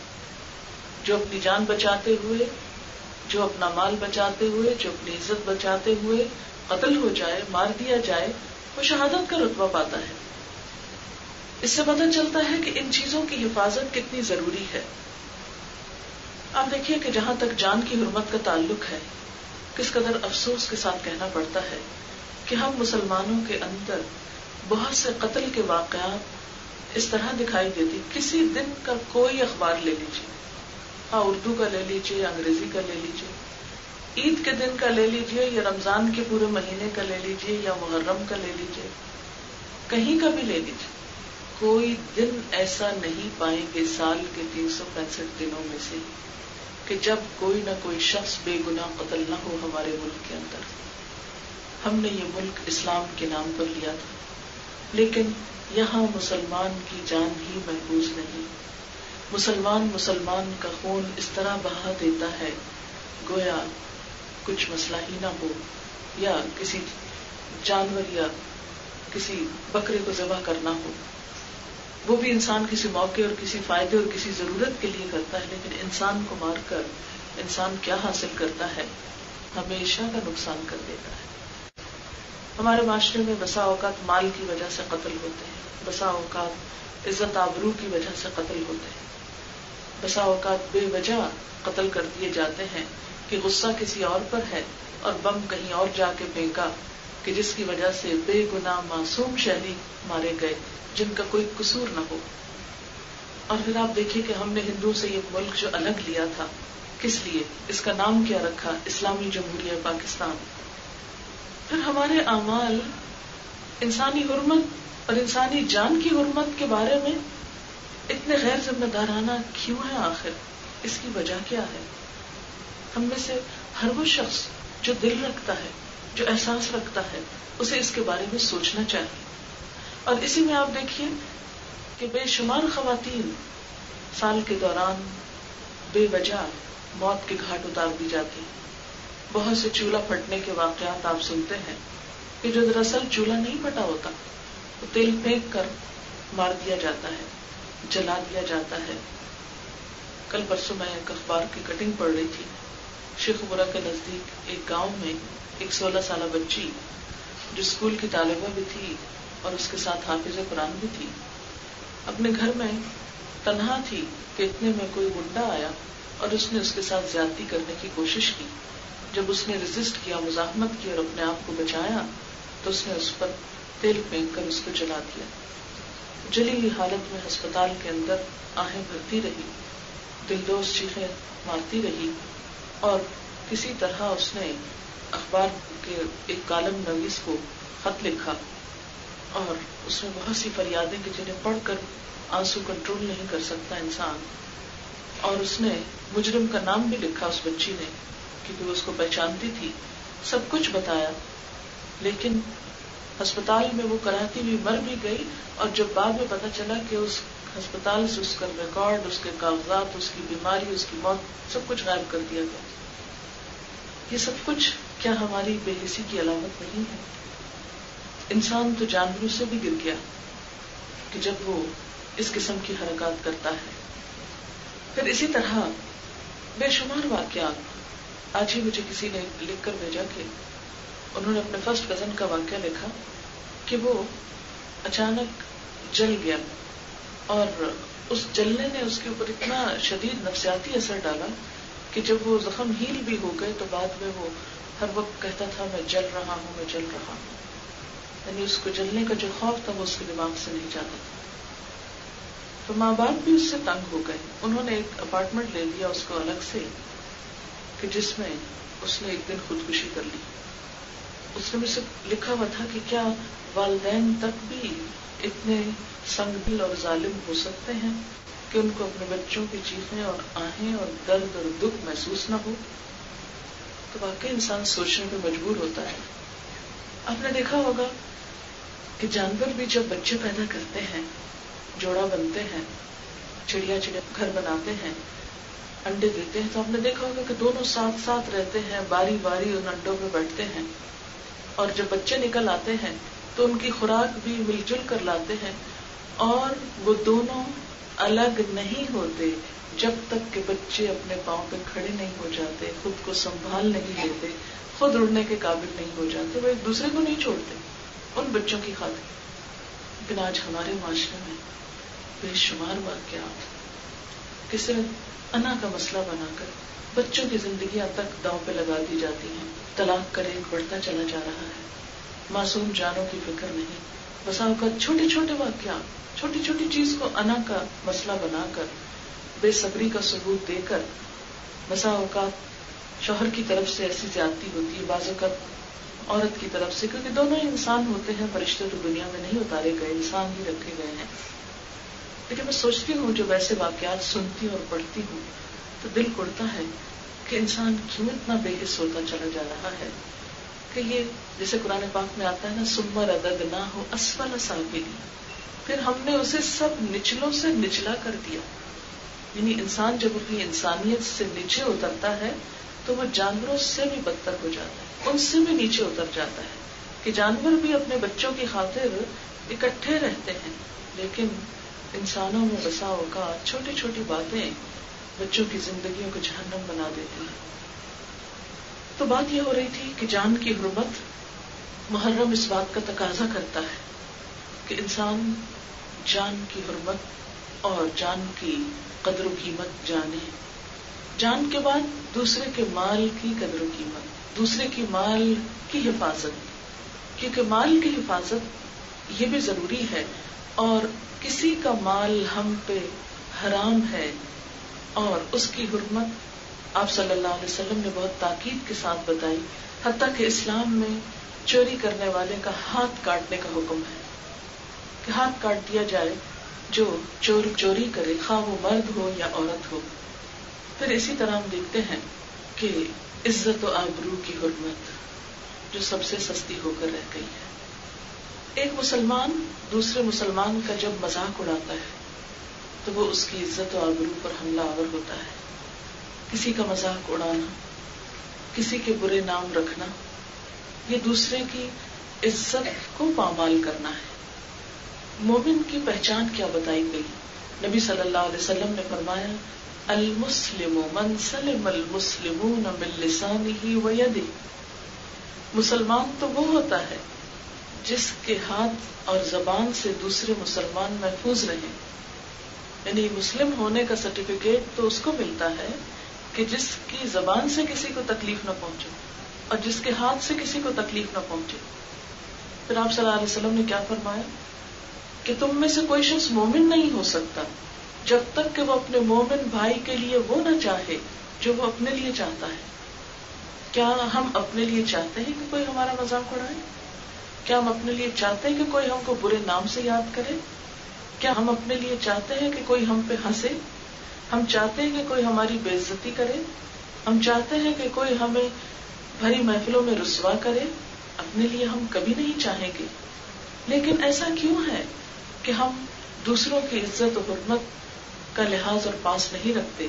Speaker 1: جو اپنی جان بچاتے ہوئے، جو اپنا مال بچاتے ہوئے، جو اپنی عزت بچاتے ہوئے قتل ہو جائے، مار دیا جائے، وہ شہادت کا رتبہ پاتا ہے. اس سے پتہ چلتا ہے کہ ان چیزوں کی حفاظت کتنی ضروری ہے. آپ دیکھیے کہ جہاں تک جان کی حرمت کا تعلق ہے، کس قدر افسوس کے ساتھ کہنا پڑتا ہے کہ ہم مسلمانوں کے اندر بہت سے قتل کے واقعات اس طرح دکھائی دیتی. کسی دن کا کوئی اخبار لے لیجیے، اردو کا لے لیجیے، انگریزی کا لے لیجیے، عید کے دن کا لے لیجیے یا رمضان کے پورے مہینے کا لے لیجیے یا محرم کا لے لیجیے، کہیں کا بھی لے لیجیے، کوئی دن ایسا نہیں پائیں گے سال کے 365 دنوں میں سے کہ جب کوئی نہ کوئی شخص بے گناہ قتل نہ ہو ہمارے ملک کے اندر. ہم نے یہ ملک اسلام کے نام پر لیا تھا، لیکن یہاں مسلمان کی جان ہی محفوظ نہیں. مسلمان کا خون اس طرح بہا دیتا ہے گویا کچھ مسئلہ ہی نہ ہو، یا کسی جانور یا کسی بکرے کو ذبح کرنا ہو. وہ بھی انسان کسی موقع اور کسی فائدے اور کسی ضرورت کے لیے کرتا ہے، لیکن انسان کو مار کر انسان کیا حاصل کرتا ہے؟ ہمیشہ کا نقصان کر دیتا ہے. ہمارے معاشرے میں بسا اوقات مال کی وجہ سے قتل ہوتے ہیں، بسا اوقات عزت آبرو کی وجہ سے قتل ہوتے ہیں، بسا اوقات بے وجہ قتل کر دیے جاتے ہیں کہ غصہ کسی اور پر ہے اور بم کہیں اور جا کے پھینکا کہ جس کی وجہ سے بے گناہ معصوم شہری مارے گئے جن کا کوئی قصور نہ ہو. اور پھر آپ دیکھیے کہ ہم نے ہندوؤں سے یہ ملک جو الگ لیا تھا، کس لیے؟ اس کا نام کیا رکھا؟ اسلامی جمہوریہ پاکستان. پھر ہمارے اعمال انسانی حرمت اور انسانی جان کی حرمت کے بارے میں اتنے غیر ذمہ دارانہ کیوں ہیں؟ آخر اس کی وجہ کیا ہے؟ ہم میں سے ہر وہ شخص جو دل رکھتا ہے، جو احساس رکھتا ہے، اسے اس کے بارے میں سوچنا چاہیے. اور اسی میں آپ دیکھیے کہ بے شمار خواتین سال کے دوران بے وجہ موت کے گھاٹ اتار دی جاتی ہیں. بہت سے چولہا پھٹنے کے واقعات آپ سنتے ہیں کہ جو دراصل چولہا نہیں پھٹا ہوتا، وہ تیل پھینک کر مار دیا جاتا ہے، جلا دیا جاتا ہے. کل پرسوں میں ایک اخبار کی کٹنگ پڑھ رہی تھی. شیخ پورہ کے نزدیک ایک گاؤں میں ایک 16 سالہ بچی جو اسکول کی طالبہ بھی تھی اور اس کے ساتھ حافظ قرآن بھی تھی، اپنے گھر میں تنہا تھی کہ اتنے میں کوئی گنڈا آیا اور اس نے اس کے ساتھ زیادتی کرنے کی کوشش کی. جب اس نے ریزسٹ کیا، مزاحمت کی اور اپنے آپ کو بچایا تو اس نے اس پر تیل پھینک کر اس کو جلا دیا. جلی ہوئی حالت میں ہسپتال کے اندر آہیں بھرتی رہی، دلدوز چیخیں مارتی رہی، اور کسی طرح اس نے اخبار کے ایک کالم نویس کو خط لکھا اور اس میں بہت سی فریادیں کہ جنہیں پڑھ کر آنسو کنٹرول نہیں کر سکتا انسان. اور اس نے مجرم کا نام بھی لکھا اس بچی نے، کیونکہ وہ اس کو پہچانتی تھی. سب کچھ بتایا، لیکن ہسپتال میں وہ کراتی ہوئی مر بھی گئی. اور جب بعد میں پتا چلا کہ اس ہسپتال سے اس کا ریکارڈ، اس کے کاغذات، اس کی بیماری، اس کی موت، سب کچھ غائب کر دیا گیا. یہ سب کچھ کیا ہماری بے حسی کی علامت نہیں ہے؟ انسان تو جانوروں سے بھی گر گیا کہ جب وہ اس قسم کی حرکات کرتا ہے. پھر اسی طرح بے شمار واقعات. آج ہی مجھے کسی نے لکھ کر بھیجا کہ انہوں نے اپنے فرسٹ کزن کا واقعہ لکھا کہ وہ اچانک جل گیا اور اس جلنے نے اس کے اوپر اتنا شدید نفسیاتی اثر ڈالا کہ جب وہ زخم ہیل بھی ہو گئے تو بعد میں وہ ہر وقت کہتا تھا میں جل رہا ہوں، میں جل رہا ہوں. یعنی اس کو جلنے کا جو خوف تھا وہ اس کے دماغ سے نہیں جاتا تھا. تو ماں باپ بھی اس سے تنگ ہو گئے. انہوں نے ایک اپارٹمنٹ لے لیا اس کو الگ سے کہ جس میں اس نے ایک دن خودکشی کر لی. اس نے مجھ سے لکھا ہوا تھا کہ کیا والدین تک بھی اتنے سنگ دل اور ظالم ہو سکتے ہیں کہ ان کو اپنے بچوں کی چیخیں اور آہیں اور درد اور دکھ محسوس نہ ہو. تو واقعی انسان سوچنے پہ مجبور ہوتا ہے. آپ نے دیکھا ہوگا کہ جانور بھی جب بچے پیدا کرتے ہیں، جوڑا بنتے ہیں، چڑیا گھر بناتے ہیں، انڈے دیتے ہیں، تو آپ نے دیکھا ہوگا کہ دونوں ساتھ ساتھ رہتے ہیں، باری باری ان انڈوں پہ بیٹھتے ہیں، اور جب بچے نکل آتے ہیں تو ان کی خوراک بھی مل جل کر لاتے ہیں، اور وہ دونوں الگ نہیں ہوتے جب تک کہ بچے اپنے پاؤں پہ کھڑے نہیں ہو جاتے، خود کو سنبھال نہیں لیتے، خود اڑنے کے قابل نہیں ہو جاتے. وہ ایک دوسرے کو نہیں چھوڑتے ان بچوں کی خاطر. لیکن آج ہمارے معاشرے میں بے شمار واقعات کسی نے انا کا مسئلہ بنا کر بچوں کی زندگیاں تک داؤں پہ لگا دی جاتی ہیں. طلاق کا ریٹ بڑھتا چلا جا رہا ہے، معصوم جانوں کی فکر نہیں. بسا اوقات چھوٹے چھوٹے واقعات، چھوٹی چھوٹی چیز کو انا کا مسئلہ بنا کر، بے صبری کا ثبوت دے کر، بسا اوقات شوہر کی طرف سے ایسی زیادتی ہوتی ہے، بعض اوقات عورت کی طرف سے، کیونکہ دونوں ہی انسان ہوتے ہیں، فرشتے تو دنیا میں نہیں اتارے گئے، انسان ہی رکھے گئے ہیں. لیکن میں سوچتی ہوں جب ایسے واقعات سنتی اور پڑھتی ہوں تو دل اڑتا ہے کہ انسان کیوں اتنا بے حس ہوتا چلا جا رہا ہے کہ یہ جیسے قرآن پاک میں آتا ہے نا، ثم رددناہ اسفل سافلین، پھر ہم نے اسے سب نچلوں سے نچلا کر دیا. یعنی انسان جب اپنی انسانیت سے نیچے اترتا ہے تو وہ جانوروں سے بھی بدتر ہو جاتا ہے، ان سے بھی نیچے اتر جاتا ہے. کہ جانور بھی اپنے بچوں کی خاطر اکٹھے رہتے ہیں، لیکن انسانوں میں بسا اوقات چھوٹی چھوٹی باتیں بچوں کی زندگیوں کو جہنم بنا دیتی ہیں. تو بات یہ ہو رہی تھی کہ جان کی حرمت، محرم اس بات کا تقاضا کرتا ہے کہ انسان جان کی حرمت اور جان کی قدر و قیمت جانے. جان کے بعد دوسرے کے مال کی قدر و قیمت، دوسرے کی مال کی حفاظت، کیونکہ مال کی حفاظت یہ بھی ضروری ہے، اور کسی کا مال ہم پہ حرام ہے اور اس کی حرمت آپ صلی اللہ علیہ وسلم نے بہت تاکید کے ساتھ بتائی. حتیٰ کہ اسلام میں چوری کرنے والے کا ہاتھ کاٹنے کا حکم ہے کہ ہاتھ کاٹ دیا جائے جو چوری کرے، خواہ وہ مرد ہو یا عورت ہو. پھر اسی طرح ہم دیکھتے ہیں کہ عزت و آبرو کی حرمت جو سب سے سستی ہو کر رہ گئی ہے. ایک مسلمان دوسرے مسلمان کا جب مذاق اڑاتا ہے تو وہ اس کی عزت و آبرو پر حملہ آور ہوتا ہے. کسی کا مذاق اڑانا، کسی کے برے نام رکھنا، یہ دوسرے کی عزت کو پامال کرنا ہے. مومن کی پہچان کیا بتائی گئی؟ نبی صلی اللہ علیہ وسلم نے فرمایا، المسلم من سلم المسلمون من لسانہ ویدہ. مسلمان تو وہ ہوتا ہے جس کے ہاتھ اور زبان سے دوسرے مسلمان محفوظ رہیں. یعنی مسلم ہونے کا سرٹیفکیٹ تو اس کو ملتا ہے کہ جس کی زبان سے کسی کو تکلیف نہ پہنچے اور جس کے ہاتھ سے کسی کو تکلیف نہ پہنچے. پھر آپ صلی اللہ علیہ وسلم نے کیا فرمایا کہ تم میں سے کوئی شخص مومن نہیں ہو سکتا جب تک کہ وہ اپنے مومن بھائی کے لیے وہ نہ چاہے جو وہ اپنے لیے چاہتا ہے. کیا ہم اپنے لیے چاہتے ہیں کہ کوئی ہمارا مذاق اڑائے؟ کیا ہم اپنے لیے چاہتے ہیں کہ کوئی ہم کو برے نام سے یاد کرے؟ کیا ہم اپنے لیے چاہتے ہیں کہ کوئی ہم پہ ہنسے؟ ہم چاہتے ہیں کہ کوئی ہماری بے عزتی کرے؟ ہم چاہتے ہیں کہ کوئی ہمیں بھری محفلوں میں رسوا کرے؟ اپنے لیے ہم کبھی نہیں چاہیں گے. لیکن ایسا کیوں ہے کہ ہم دوسروں کی عزت و حرمت کا لحاظ اور پاس نہیں رکھتے؟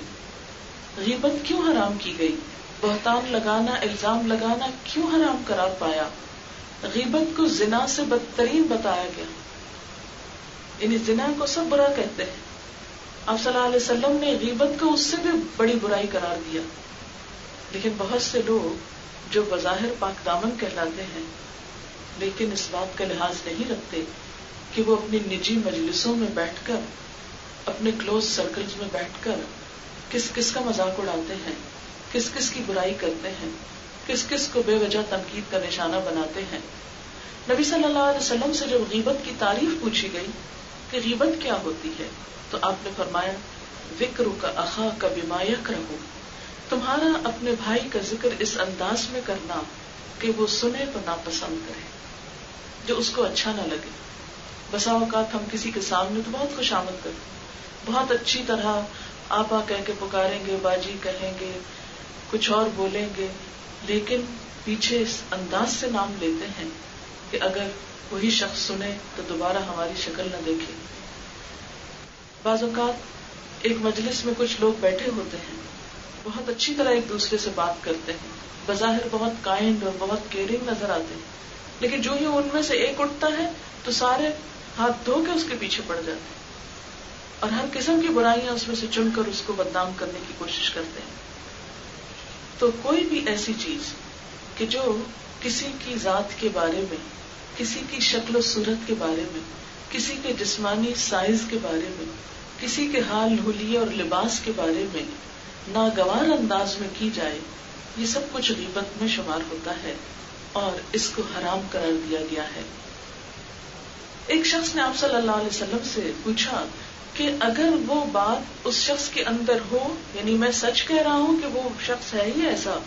Speaker 1: غیبت کیوں حرام کی گئی؟ بہتان لگانا، الزام لگانا کیوں حرام قرار پایا؟ غیبت کو زنا سے بدترین بتایا گیا. یعنی زنا کو سب برا کہتے ہیں، آپ صلی اللہ علیہ وسلم نے غیبت کو اس سے بھی بڑی برائی قرار دیا. لیکن بہت سے لوگ جو بظاہر پاک دامن کہلاتے ہیں لیکن اس بات کا لحاظ نہیں رکھتے کہ وہ اپنی نجی مجلسوں میں بیٹھ کر، اپنے کلوز سرکلز میں بیٹھ کر کس کس کا مذاق اڑاتے ہیں، کس کس کی برائی کرتے ہیں، کس کس کو بے وجہ تنقید کا نشانہ بناتے ہیں. نبی صلی اللہ علیہ وسلم سے جب غیبت کی تعریف پوچھی گئی کہ غیبت کیا ہوتی ہے تو آپ نے فرمایا ذکرک اخاک بما یکرہ، تمہارا اپنے بھائی کا ذکر اس انداز میں کرنا کہ وہ سنے تو ناپسند کرے، جو اس کو اچھا نہ لگے. بسا اوقات ہم کسی کے سامنے تو بہت خوشامد کرتے، بہت اچھی طرح آپا کہہ کے پکاریں گے، باجی کہیں گے، کچھ اور بولیں گے، لیکن پیچھے اس انداز سے نام لیتے ہیں کہ اگر وہی شخص سنے تو دوبارہ ہماری شکل نہ دیکھے. بعض اوقات ایک مجلس میں کچھ لوگ بیٹھے ہوتے ہیں، بہت اچھی طرح ایک دوسرے سے بات کرتے ہیں، بظاہر بہت کائنڈ اور بہت کیئرنگ نظر آتے ہیں، لیکن جو ہی ان میں سے ایک اٹھتا ہے تو سارے ہاتھ دھو کے اس کے پیچھے پڑ جاتے ہیں اور ہر قسم کی برائیاں اس میں سے چن کر اس کو بدنام کرنے کی کوشش کرتے ہیں. تو کوئی بھی ایسی چیز کہ جو کسی کی ذات کے بارے میں، کسی کی شکل و صورت کے بارے میں، کسی کے جسمانی سائز کے بارے میں، کسی کے حال حلیے اور لباس کے بارے میں ناگوار انداز میں کی جائے، یہ سب کچھ غیبت میں شمار ہوتا ہے اور اس کو حرام قرار دیا گیا ہے. ایک شخص نے آپ صلی اللہ علیہ وسلم سے پوچھا کہ اگر وہ بات اس شخص کے اندر ہو، یعنی میں سچ کہہ رہا ہوں کہ وہ شخص ہے ہی ایسا،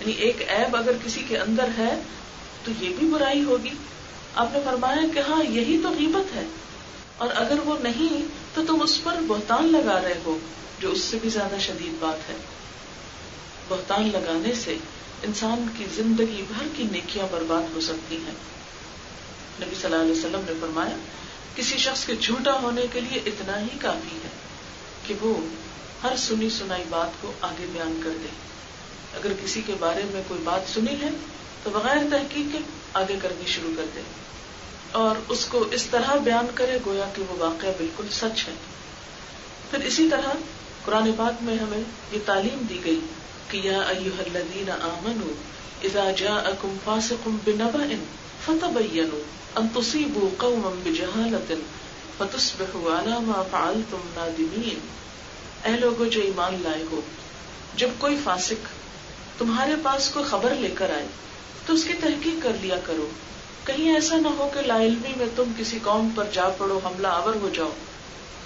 Speaker 1: یعنی ایک عیب اگر کسی کے اندر ہے تو یہ بھی برائی ہوگی. آپ نے فرمایا کہ ہاں یہی تو غیبت ہے، اور اگر وہ نہیں تو تم اس پر بہتان لگا رہے ہو، جو اس سے بھی زیادہ شدید بات ہے. بہتان لگانے سے انسان کی زندگی بھر کی نیکیاں برباد ہو سکتی ہیں. نبی صلی اللہ علیہ وسلم نے فرمایا کسی شخص کے جھوٹا ہونے کے لیے اتنا ہی کافی ہے کہ وہ ہر سنی سنائی بات کو آگے بیان کر دے. اگر کسی کے بارے میں کوئی بات سنی ہے تو بغیر تحقیق کے آگے کرنی شروع کر دے اور اس کو اس طرح بیان کرے گویا کہ وہ واقعہ بالکل سچ ہے. پھر اسی طرح قرآن پاک میں ہمیں یہ تعلیم دی گئی کہ یا ایھا الذین آمنوا اذا جاءکم فاسق بنبأ فتبینوا ان تصیبوا قوما بجہالۃ فتصبحوا علی ما فعلتم نادمین. اے لوگو جو ایمان لائے ہو، جب کوئی فاسق تمہارے پاس کوئی خبر لے کر آئے تو اس کی تحقیق کر لیا کرو، کہیں ایسا نہ ہو کہ لا علمی میں تم کسی قوم پر جا پڑو، حملہ آور ہو جاؤ،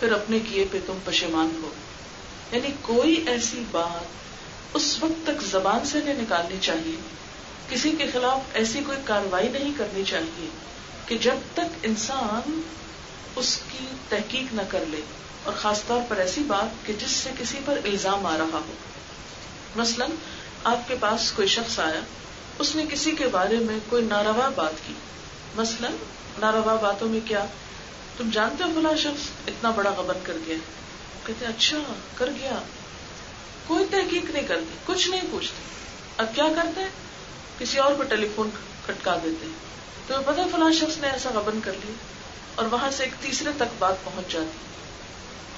Speaker 1: پھر اپنے کیے پہ تم پشیمان ہو. یعنی کوئی ایسی بات اس وقت تک زبان سے نہیں نکالنی چاہیے، کسی کے خلاف ایسی کوئی کارروائی نہیں کرنی چاہیے کہ جب تک انسان اس کی تحقیق نہ کر لے، اور خاص طور پر ایسی بات کہ جس سے کسی پر الزام آ رہا ہو. مثلا آپ کے پاس کوئی شخص آیا، اس نے کسی کے بارے میں کوئی ناروا بات کی. مثلا ناروا باتوں میں کیا، تم جانتے ہو فلاں شخص اتنا بڑا غبن کر گیا. کہتے ہیں اچھا کر گیا، کوئی تحقیق نہیں کرتے، کچھ نہیں پوچھتے. اب کیا کرتے ہیں، کسی اور کو ٹیلی فون کھٹکا دیتے ہیں. تمہیں پتہ ہے فلاں شخص نے ایسا غبن کر لیا، اور وہاں سے ایک تیسرے تک بات پہنچ جاتی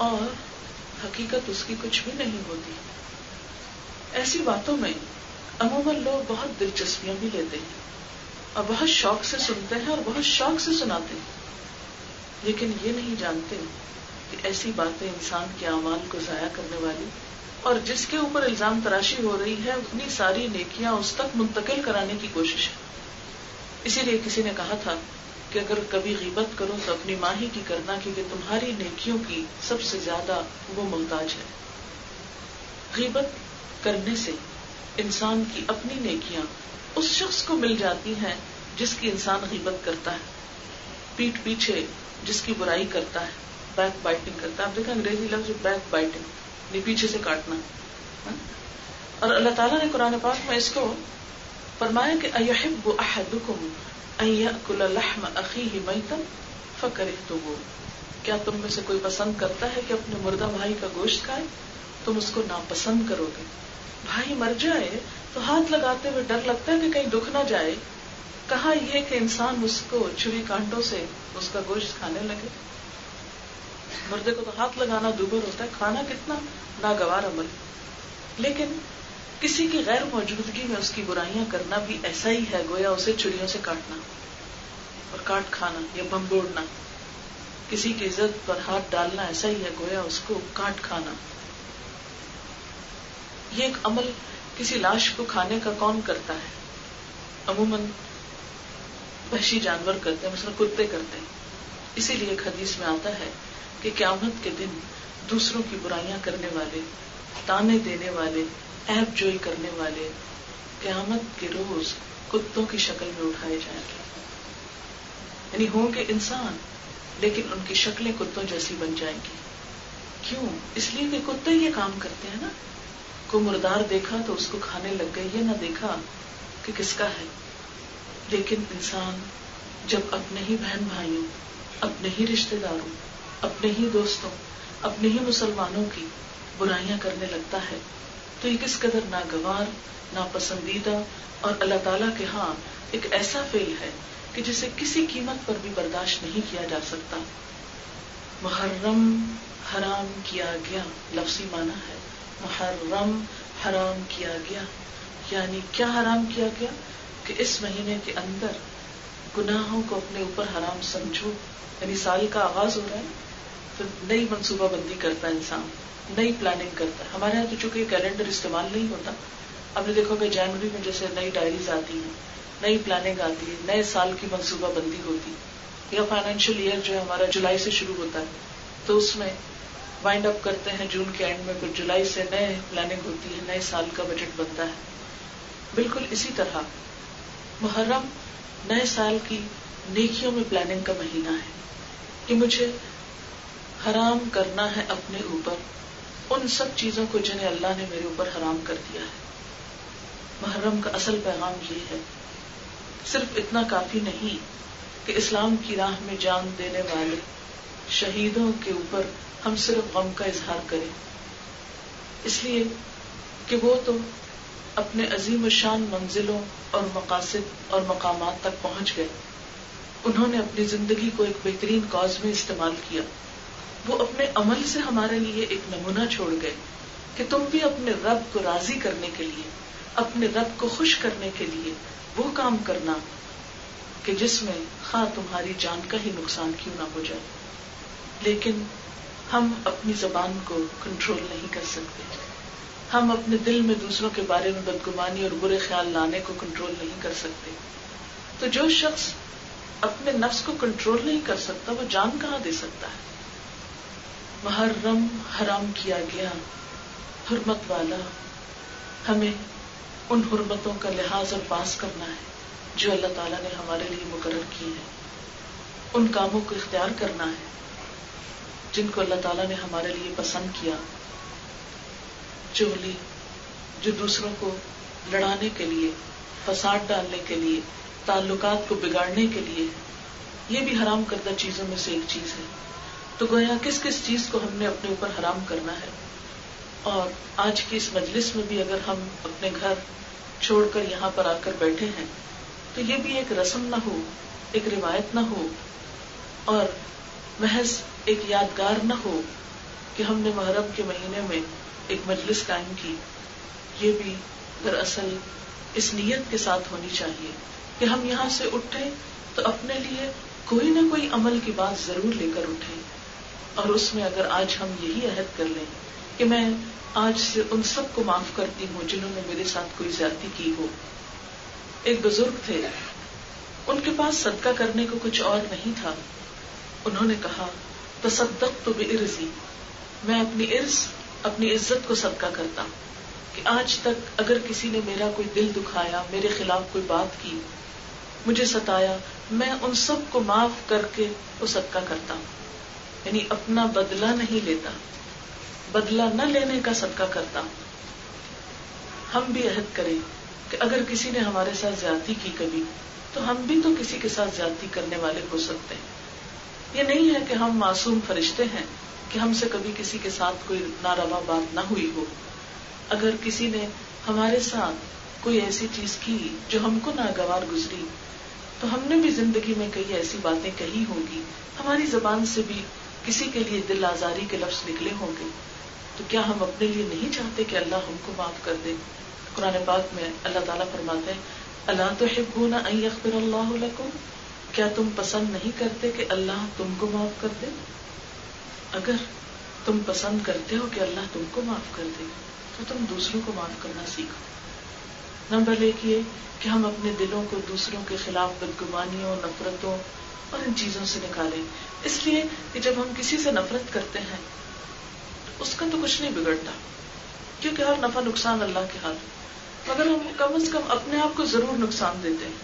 Speaker 1: اور حقیقت اس کی کچھ بھی نہیں ہوتی. ایسی باتوں میں عموماً لوگ بہت دلچسپیاں بھی لیتے ہیں اور بہت شوق سے سنتے ہیں اور بہت شوق سے سناتے ہیں، لیکن یہ نہیں جانتے کہ ایسی باتیں انسان کے اعمال کو ضائع کرنے والی، اور جس کے اوپر الزام تراشی ہو رہی ہے اتنی ساری نیکیاں اس تک منتقل کرانے کی کوشش ہے. اسی لیے کسی نے کہا تھا کہ اگر کبھی غیبت کرو تو اپنی ماں ہی کی کرنا، کیونکہ تمہاری نیکیوں کی سب سے زیادہ وہ محتاج ہے. غیبت کرنے سے انسان کی اپنی نیکیاں اس شخص کو مل جاتی ہیں جس کی انسان غیبت کرتا ہے، پیٹھ پیچھے جس کی برائی کرتا ہے، بیک بائٹنگ کرتا ہے. آپ دیکھیں انگریزی لفظ بیک بائٹنگ، یعنی پیچھے سے کاٹنا. اور اللہ تعالیٰ نے قرآن پاک میں اس کو فرمایا کہ اَيُحِبُّ أَحَدُكُمْ أَن يَأْكُلَ لَحْمَ أَخِيهِ مَيْتًا فَكَرِهْتُمُوهُ. کیا تم میں سے کوئی پسند کرتا ہے کہ اپنے مردہ بھائی کا گوشت کھائے؟ تم اس کو ناپسند کرو گے. بھائی مر جائے تو ہاتھ لگاتے ہوئے ڈر لگتا ہے کہ کہیں دکھ نہ جائے، کہا یہ کہ انسان اس کو چھری کانٹوں سے اس کا گوشت کھانے لگے. مردے کو تو ہاتھ لگانا دوبر ہوتا ہے، کھانا کتنا ناگوار عمل. لیکن کسی کی غیر موجودگی میں اس کی برائیاں کرنا بھی ایسا ہی ہے گویا اسے چھریوں سے کاٹنا اور کاٹ کھانا یا بمبوڑنا. کسی کی عزت پر ہاتھ ڈالنا ایسا ہی ہے گویا اس کو کاٹ کھانا. یہ ایک عمل کسی لاش کو کھانے کا کون کرتا ہے؟ عموماً وحشی جانور کرتے ہیں، مثلا کتے کرتے ہیں. اسی لیے ایک حدیث میں آتا ہے کہ قیامت کے دن دوسروں کی برائیاں کرنے والے، تانے دینے والے، عیب جوئی کرنے والے قیامت کے روز کتوں کی شکل میں اٹھائے جائیں گے. یعنی ہوں گے انسان لیکن ان کی شکلیں کتوں جیسی بن جائیں گی. کیوں؟ اس لیے کہ کتے یہ کام کرتے ہیں نا. کو مردار دیکھا تو اس کو کھانے لگ گئے، یہ نہ دیکھا کہ کس کا ہے. لیکن انسان جب اپنے ہی بہن بھائیوں، اپنے ہی رشتہ داروں، اپنے ہی دوستوں، اپنے ہی مسلمانوں کی برائیاں کرنے لگتا ہے تو یہ کس قدر ناگوار، ناپسندیدہ اور اللہ تعالیٰ کے ہاں ایک ایسا فعل ہے کہ جسے کسی قیمت پر بھی برداشت نہیں کیا جا سکتا. محرم حرام کیا گیا، لفظی معنی ہے محرم حرام کیا گیا. یعنی کیا حرام کیا گیا؟ کہ اس مہینے کے اندر گناہوں کو اپنے اوپر حرام سمجھو. یعنی سال کا آغاز ہو رہا ہے تو نئی منصوبہ بندی کرتا ہے انسان، نئی پلاننگ کرتا ہے. ہمارے یہاں تو چونکہ کیلنڈر استعمال نہیں ہوتا، آپ نے دیکھا کہ جنوری میں جیسے نئی ڈائریز آتی ہیں، نئی پلاننگ آتی ہے، نئے سال کی منصوبہ بندی ہوتی، یا فائنینشیل ایئر جو ہے ہمارا جولائی سے شروع ہوتا ہے تو اس میں وائنڈ اپ کرتے ہیں جون کے اینڈ میں، پھر جولائی سے نئے پلاننگ ہوتی ہے، نئے سال کا بجٹ بنتا ہے. بالکل اسی طرح محرم نئے سال کی نیکیوں میں پلاننگ کا مہینہ ہے کہ مجھے حرام کرنا ہے اپنے اوپر ان سب چیزوں کو جنہیں اللہ نے میرے اوپر حرام کر دیا ہے. محرم کا اصل پیغام یہ ہے. صرف اتنا کافی نہیں کہ اسلام کی راہ میں جان دینے والے شہیدوں کے اوپر ہم صرف غم کا اظہار کریں، اس لیے کہ وہ تو اپنے عظیم الشان منزلوں اور مقاصد اور مقامات تک پہنچ گئے. انہوں نے اپنی زندگی کو ایک بہترین کاز میں استعمال کیا. وہ اپنے عمل سے ہمارے لیے ایک نمونہ چھوڑ گئے کہ تم بھی اپنے رب کو راضی کرنے کے لیے، اپنے رب کو خوش کرنے کے لیے وہ کام کرنا کہ جس میں خواہ تمہاری جان کا ہی نقصان کیوں نہ ہو جائے. لیکن ہم اپنی زبان کو کنٹرول نہیں کر سکتے. ہم اپنے دل میں دوسروں کے بارے میں بدگمانی اور برے خیال لانے کو کنٹرول نہیں کر سکتے. تو جو شخص اپنے نفس کو کنٹرول نہیں کر سکتا وہ جان کہاں دے سکتا ہے. محرم حرام کیا گیا، حرمت والا. ہمیں ان حرمتوں کا لحاظ اور پاس کرنا ہے جو اللہ تعالیٰ نے ہمارے لیے مقرر کی ہے. ان کاموں کو اختیار کرنا ہے جن کو اللہ تعالیٰ نے ہمارے لیے پسند کیا. چغلی جو دوسروں کو لڑانے کے لیے، فساد ڈالنے کے لیے، تعلقات کو بگاڑنے کے لیے، یہ بھی حرام کردہ چیزوں میں سے ایک چیز ہے. تو گویا کس کس چیز کو ہم نے اپنے اوپر حرام کرنا ہے. اور آج کی اس مجلس میں بھی اگر ہم اپنے گھر چھوڑ کر یہاں پر آ کر بیٹھے ہیں تو یہ بھی ایک رسم نہ ہو، ایک روایت نہ ہو اور محض ایک یادگار نہ ہو کہ ہم نے محرم کے مہینے میں ایک مجلس قائم کی. یہ بھی دراصل اس نیت کے ساتھ ہونی چاہیے کہ ہم یہاں سے اٹھیں تو اپنے لیے کوئی نہ کوئی عمل کی بات ضرور لے کر اٹھیں. اور اس میں اگر آج ہم یہی عہد کر لیں کہ میں آج سے ان سب کو معاف کرتی ہوں جنہوں نے میرے ساتھ کوئی زیادتی کی ہو. ایک بزرگ تھے، ان کے پاس صدقہ کرنے کو کچھ اور نہیں تھا. انہوں نے کہا تصدقت بعرضی، میں اپنی عرض، اپنی عزت کو صدقہ کرتا کہ آج تک اگر کسی نے میرا کوئی دل دکھایا، میرے خلاف کوئی بات کی، مجھے ستایا، میں ان سب کو معاف کر کے وہ صدقہ کرتا. یعنی اپنا بدلہ نہیں لیتا، بدلہ نہ لینے کا صدقہ کرتا. ہم بھی عہد کریں کہ اگر کسی نے ہمارے ساتھ زیادتی کی کبھی تو ہم بھی تو کسی کے ساتھ زیادتی کرنے والے ہو سکتے ہیں. یہ نہیں ہے کہ ہم معصوم فرشتے ہیں کہ ہم سے کبھی کسی کے ساتھ کوئی ناروا بات نہ ہوئی ہو. اگر کسی نے ہمارے ساتھ کوئی ایسی چیز کی جو ہم کو ناگوار گزری تو ہم نے بھی زندگی میں کئی ایسی باتیں کہی ہوں گی، ہماری زبان سے بھی کسی کے لیے دل آزاری کے لفظ نکلے ہوں گے. تو کیا ہم اپنے لیے نہیں چاہتے کہ اللہ ہم کو معاف کر دے؟ قرآن پاک میں اللہ تعالیٰ فرماتے ہیں الا تحبون ان یغفر اللہ لکم، کیا تم پسند نہیں کرتے کہ اللہ تم کو معاف کر دے؟ اگر تم پسند کرتے ہو کہ اللہ تم کو معاف کر دے تو تم دوسروں کو معاف کرنا سیکھو. نمبر 1 یہ کہ ہم اپنے دلوں کو دوسروں کے خلاف بدگمانیوں، نفرتوں اور ان چیزوں سے نکالیں. اس لیے کہ جب ہم کسی سے نفرت کرتے ہیں اس کا تو کچھ نہیں بگڑتا، کیونکہ ہر نفع نقصان اللہ کے ہاتھ، مگر ہم کم از کم اپنے آپ کو ضرور نقصان دیتے ہیں.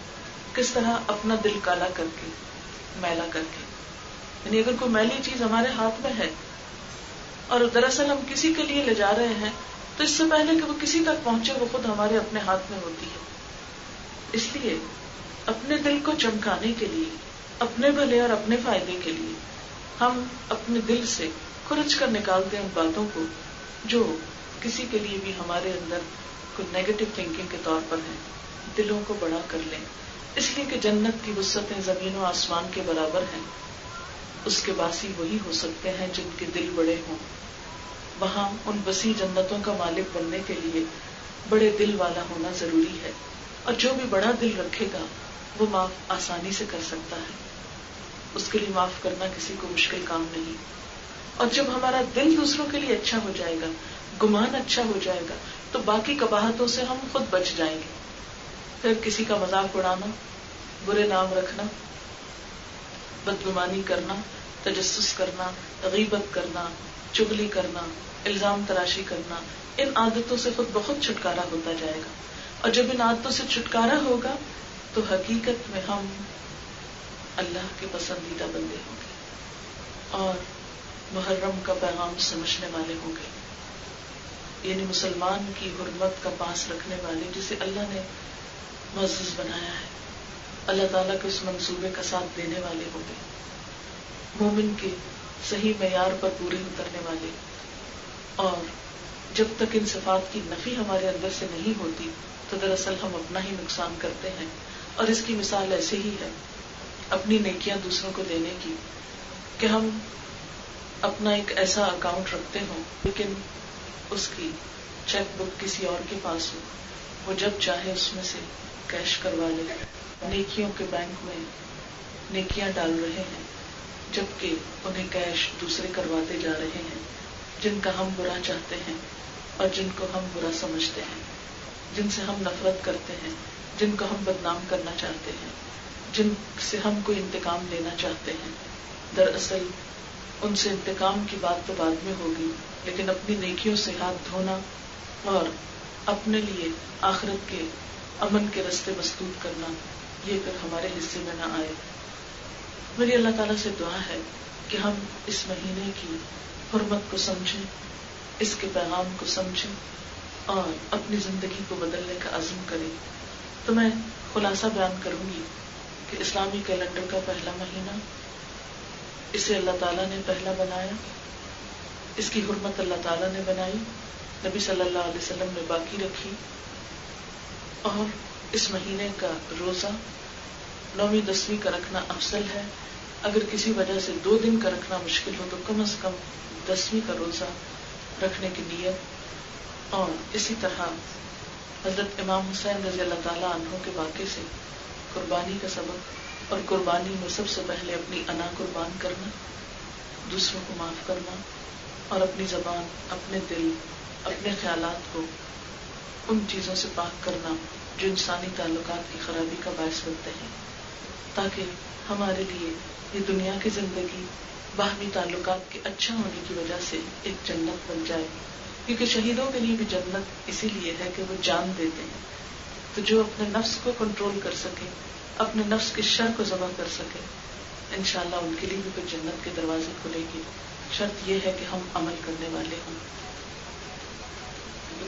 Speaker 1: کس طرح؟ اپنا دل کالا کر کے، میلا کر کے. یعنی اگر کوئی میلی چیز ہمارے ہاتھ میں ہے اور دراصل ہم کسی کے لیے لے جا رہے ہیں تو اس سے پہلے کہ وہ کسی تک پہنچے وہ خود ہمارے اپنے ہاتھ میں ہوتی ہے. اس لیے اپنے دل کو چمکانے کے لیے، اپنے بھلے اور اپنے فائدے کے لیے ہم اپنے دل سے کھرچ کر نکالتے ہیں ان باتوں کو جو کسی کے لیے بھی ہمارے اندر کوئی نیگیٹو تھنکنگ کے طور پر ہے. دلوں کو بڑا کر لیں، اس لیے کہ جنت کی وسعتیں زمین و آسمان کے برابر ہیں. اس کے باسی وہی ہو سکتے ہیں جن کے دل بڑے ہوں. وہاں ان وسیع جنتوں کا مالک بننے کے لیے بڑے دل والا ہونا ضروری ہے، اور جو بھی بڑا دل رکھے گا وہ معاف آسانی سے کر سکتا ہے. اس کے لیے معاف کرنا کسی کو مشکل کام نہیں. اور جب ہمارا دل دوسروں کے لیے اچھا ہو جائے گا، گمان اچھا ہو جائے گا، تو باقی قباحتوں سے ہم خود بچ جائیں گے. پھر کسی کا مذاق اڑانا، برے نام رکھنا، بدگمانی کرنا، تجسس کرنا، غیبت کرنا، چغلی کرنا، الزام تراشی کرنا، ان عادتوں سے خود بخود چھٹکارا ہوتا جائے گا. اور جب ان عادتوں سے چھٹکارا ہوگا تو حقیقت میں ہم اللہ کے پسندیدہ بندے ہوں گے اور محرم کا پیغام سمجھنے والے ہوں گے. یعنی مسلمان کی حرمت کا پاس رکھنے والے، جسے اللہ نے معزز بنایا ہے، اللہ تعالیٰ کے اس منصوبے کا ساتھ دینے والے ہوں گے. مومن کے صحیح معیار پر پورے اترنے والے. اور جب تک ان صفات کی نفی ہمارے اندر سے نہیں ہوتی تو دراصل ہم اپنا ہی نقصان کرتے ہیں. اور اس کی مثال ایسے ہی ہے اپنی نیکیاں دوسروں کو دینے کی، کہ ہم اپنا ایک ایسا اکاؤنٹ رکھتے ہوں لیکن اس کی چیک بک کسی اور کے پاس ہو، وہ جب چاہے اس میں سے کیش کروا لے. نیکیوں کے بینک میں نیکیاں ڈال رہے ہیں جبکہ انہیں کیش دوسرے کرواتے جا رہے ہیں، جن کا ہم برا چاہتے ہیں اور جن کو ہم برا سمجھتے ہیں، جن سے ہم نفرت کرتے ہیں، جن کو ہم بدنام کرنا چاہتے ہیں، جن سے ہم کوئی انتقام لینا چاہتے ہیں. دراصل ان سے انتقام کی بات تو بعد میں ہوگی، لیکن اپنی نیکیوں سے ہاتھ دھونا اور اپنے لیے آخرت کے امن کے راستے مسدود کرنا، یہ پھر ہمارے حصے میں نہ آئے. میری اللہ تعالیٰ سے دعا ہے کہ ہم اس مہینے کی حرمت کو سمجھیں، اس کے پیغام کو سمجھیں اور اپنی زندگی کو بدلنے کا عزم کریں. تو میں خلاصہ بیان کروں گی کہ اسلامی کیلنڈر کا پہلا مہینہ، اسے اللہ تعالیٰ نے پہلا بنایا، اس کی حرمت اللہ تعالیٰ نے بنائی، نبی صلی اللہ علیہ وسلم نے باقی رکھی. اور اس مہینے کا روزہ 9ویں 10ویں کا رکھنا افضل ہے. اگر کسی وجہ سے 2 دن کا رکھنا مشکل ہو تو کم از کم 10ویں کا روزہ رکھنے کی نیت. اور اسی طرح حضرت امام حسین رضی اللہ تعالیٰ عنہ کے واقعے سے قربانی کا سبق، اور قربانی میں سب سے پہلے اپنی انا قربان کرنا، دوسروں کو معاف کرنا اور اپنی زبان، اپنے دل، اپنے خیالات کو ان چیزوں سے پاک کرنا جو انسانی تعلقات کی خرابی کا باعث بنتے ہیں، تاکہ ہمارے لیے یہ دنیا کی زندگی باہمی تعلقات کے اچھا ہونے کی وجہ سے ایک جنت بن جائے. کیونکہ شہیدوں کے لیے بھی جنت اسی لیے ہے کہ وہ جان دیتے ہیں. تو جو اپنے نفس کو کنٹرول کر سکے، اپنے نفس کے شر کو ذبح کر سکے، انشاءاللہ ان کے لیے بھی کوئی جنت کے دروازے کھلے گی. شرط یہ ہے کہ ہم عمل کرنے والے ہوں.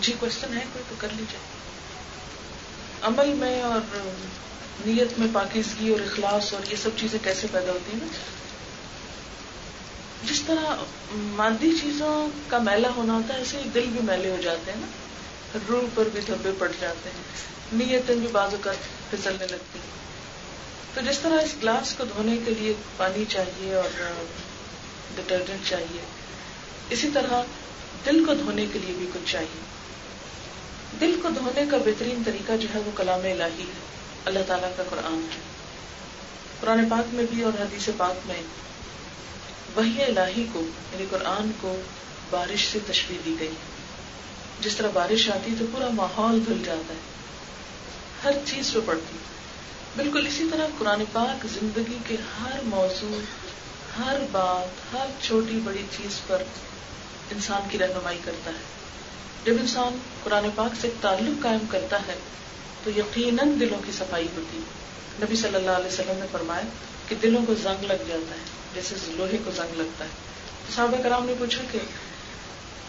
Speaker 1: جی کوشچن ہے کوئی تو کر لیجیے. عمل میں اور نیت میں پاکیزگی اور اخلاص اور یہ سب چیزیں کیسے پیدا ہوتی ہیں نا؟ جس طرح مادی چیزوں کا میلا ہونا ہوتا ہے، ایسے ہی دل بھی میلے ہو جاتے ہیں نا، روح پر بھی دھبے پڑ جاتے ہیں، نیتیں بھی بعض اوقات پھسلنے لگتی ہیں. تو جس طرح اس گلاس کو دھونے کے لیے پانی چاہیے اور ڈٹرجنٹ چاہیے، اسی طرح دل کو دھونے کے لیے بھی کچھ چاہیے. دل کو دھونے کا بہترین طریقہ جو ہے وہ کلام الہی ہے، اللہ تعالیٰ کا قرآن ہے. قرآن پاک میں بھی اور حدیث پاک میں وحی الہی کو یعنی قرآن کو بارش سے تشبیہ دی گئی. جس طرح بارش آتی تو پورا ماحول دھل جاتا ہے، ہر چیز پہ پڑتی ہے. بالکل اسی طرح قرآن پاک زندگی کے ہر موضوع، ہر بات، ہر چھوٹی بڑی چیز پر انسان کی رہنمائی کرتا ہے. جب انسان قرآن پاک سے ایک تعلق قائم کرتا ہے تو یقیناً دلوں کی صفائی ہوتی ہے. نبی صلی اللہ علیہ وسلم نے فرمایا کہ دلوں کو زنگ لگ جاتا ہے جیسے لوہے کو زنگ لگتا ہے. تو صحابہ کرام نے پوچھا کہ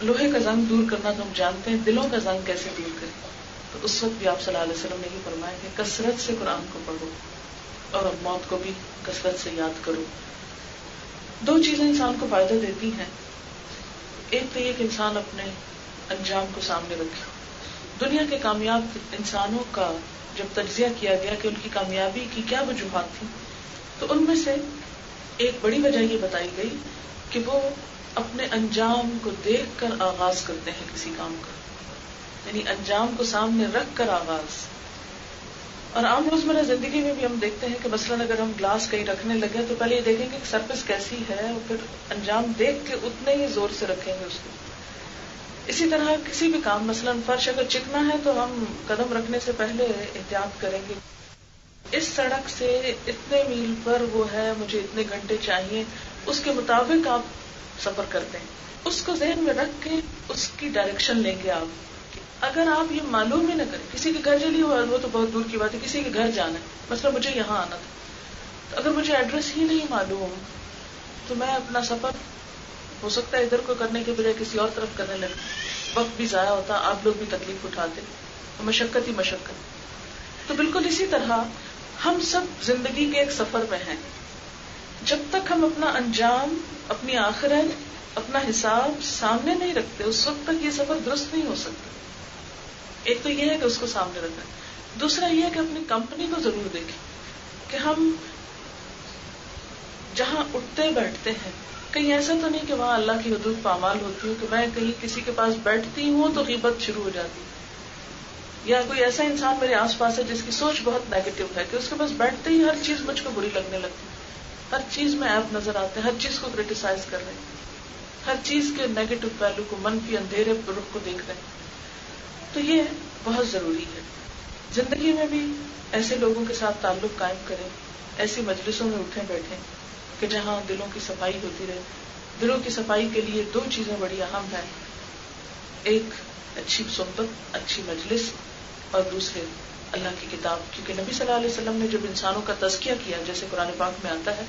Speaker 1: لوہے کا زنگ دور کرنا تو ہم جانتے ہیں، دلوں کا زنگ کیسے دور کریں؟ تو اس وقت بھی آپ صلی اللہ علیہ وسلم نے یہ فرمایا کہ کثرت سے قرآن کو پڑھو اور موت کو بھی کثرت سے یاد کرو. دو چیزیں انسان کو فائدہ دیتی ہیں. ایک تو یہ کہ انسان اپنے انجام کو سامنے رکھے. دنیا کے کامیاب انسانوں کا جب تجزیہ کیا گیا کہ ان کی کامیابی کی کیا وجوہات تھیں تو ان میں سے ایک بڑی وجہ یہ بتائی گئی کہ وہ اپنے انجام کو دیکھ کر آغاز کرتے ہیں کسی کام کا، یعنی انجام کو سامنے رکھ کر آغاز. اور عام روزمرہ زندگی میں بھی ہم دیکھتے ہیں کہ مثلاً اگر ہم گلاس کہیں رکھنے لگے تو پہلے یہ دیکھیں گے کہ سرفیس کیسی ہے اور پھر انجام دیکھ کے اتنے ہی زور سے رکھیں گے اس کو. اسی طرح کسی بھی کام، مثلاً فرش اگر چکنا ہے تو ہم قدم رکھنے سے پہلے احتیاط کریں گے. اس سڑک سے اتنے میل پر وہ ہے، مجھے اتنے گھنٹے چاہیے، اس کے مطابق آپ سفر کرتے ہیں. اس کو ذہن میں رکھ کے اس کی ڈائریکشن لیں گے آپ. اگر آپ یہ معلوم ہی نہ کریں، کسی کے گھر چلی وہ تو بہت دور کی بات ہے، کسی کے گھر جانا ہے، مثلا مجھے یہاں آنا تھا، تو اگر مجھے ایڈریس ہی نہیں معلوم تو میں اپنا سفر ہو سکتا ہے ادھر کو کرنے کے بجائے کسی اور طرف کرنے لگے، وقت بھی ضائع ہوتا، آپ لوگ بھی تکلیف اٹھاتے، مشقت ہی مشقت. تو بالکل اسی طرح ہم سب زندگی کے ایک سفر میں ہیں. جب تک ہم اپنا انجام، اپنی آخرت، اپنا حساب سامنے نہیں رکھتے اس وقت تک یہ سفر درست نہیں ہو سکتا. ایک تو یہ ہے کہ اس کو سامنے رکھنا، دوسرا یہ ہے کہ اپنی کمپنی کو ضرور دیکھیں کہ ہم جہاں اٹھتے بیٹھتے ہیں کہیں ایسا تو نہیں کہ وہاں اللہ کی حدود پامال ہوتی ہوں، کہ میں کہیں کسی کے پاس بیٹھتی ہوں تو غیبت شروع ہو جاتی، یا کوئی ایسا انسان میرے آس پاس ہے جس کی سوچ بہت نیگیٹو ہے کہ اس کے پاس بیٹھتے ہی ہر چیز مجھ کو بری لگنے لگتی، ہر چیز میں ایپ نظر آتے ہیں، ہر چیز کو کریٹیسائز کر رہے ہیں، ہر چیز کے نیگیٹو پہلو کو، منفی اندھیرے رخ کو دیکھ رہے ہیں. تو یہ بہت ضروری ہے. زندگی میں بھی ایسے لوگوں کے ساتھ تعلق قائم کریں، ایسی مجلسوں میں اٹھیں بیٹھیں کہ جہاں دلوں کی صفائی ہوتی رہے. دلوں کی صفائی کے لیے دو چیزیں بڑی اہم ہیں، ایک اچھی صحبت، اچھی مجلس، اور دوسرے اللہ کی کتاب. کیونکہ نبی صلی اللہ علیہ وسلم نے جب انسانوں کا تزکیہ کیا جیسے قرآن پاک میں آتا ہے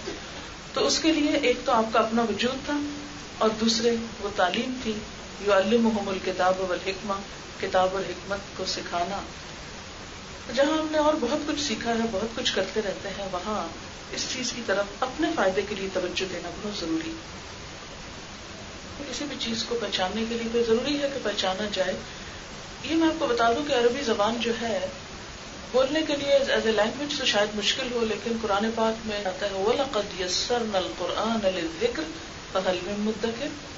Speaker 1: تو اس کے لیے ایک تو آپ کا اپنا وجود تھا اور دوسرے وہ تعلیم تھی، یعلمہم الکتاب والحکمہ، کتاب اور حکمت کو سکھانا. جہاں ہم نے اور بہت کچھ سیکھا ہے، بہت کچھ کرتے رہتے ہیں، وہاں اس چیز کی طرف اپنے فائدے کے لیے توجہ دینا بہت ضروری ہے. کسی بھی چیز کو پہچاننے کے لیے تو ضروری ہے کہ پہچانا جائے. یہ میں آپ کو بتا دوں کہ عربی زبان جو ہے بولنے کے لیے ایز اے لینگویج تو شاید مشکل ہو، لیکن قرآن پاک میں آتا ہے وَلَقَدْ يَسَّرْنَا الْقُرْآنَ لِلذِّكْرِ فَهَلْ مِن مُدَّكِرٍ.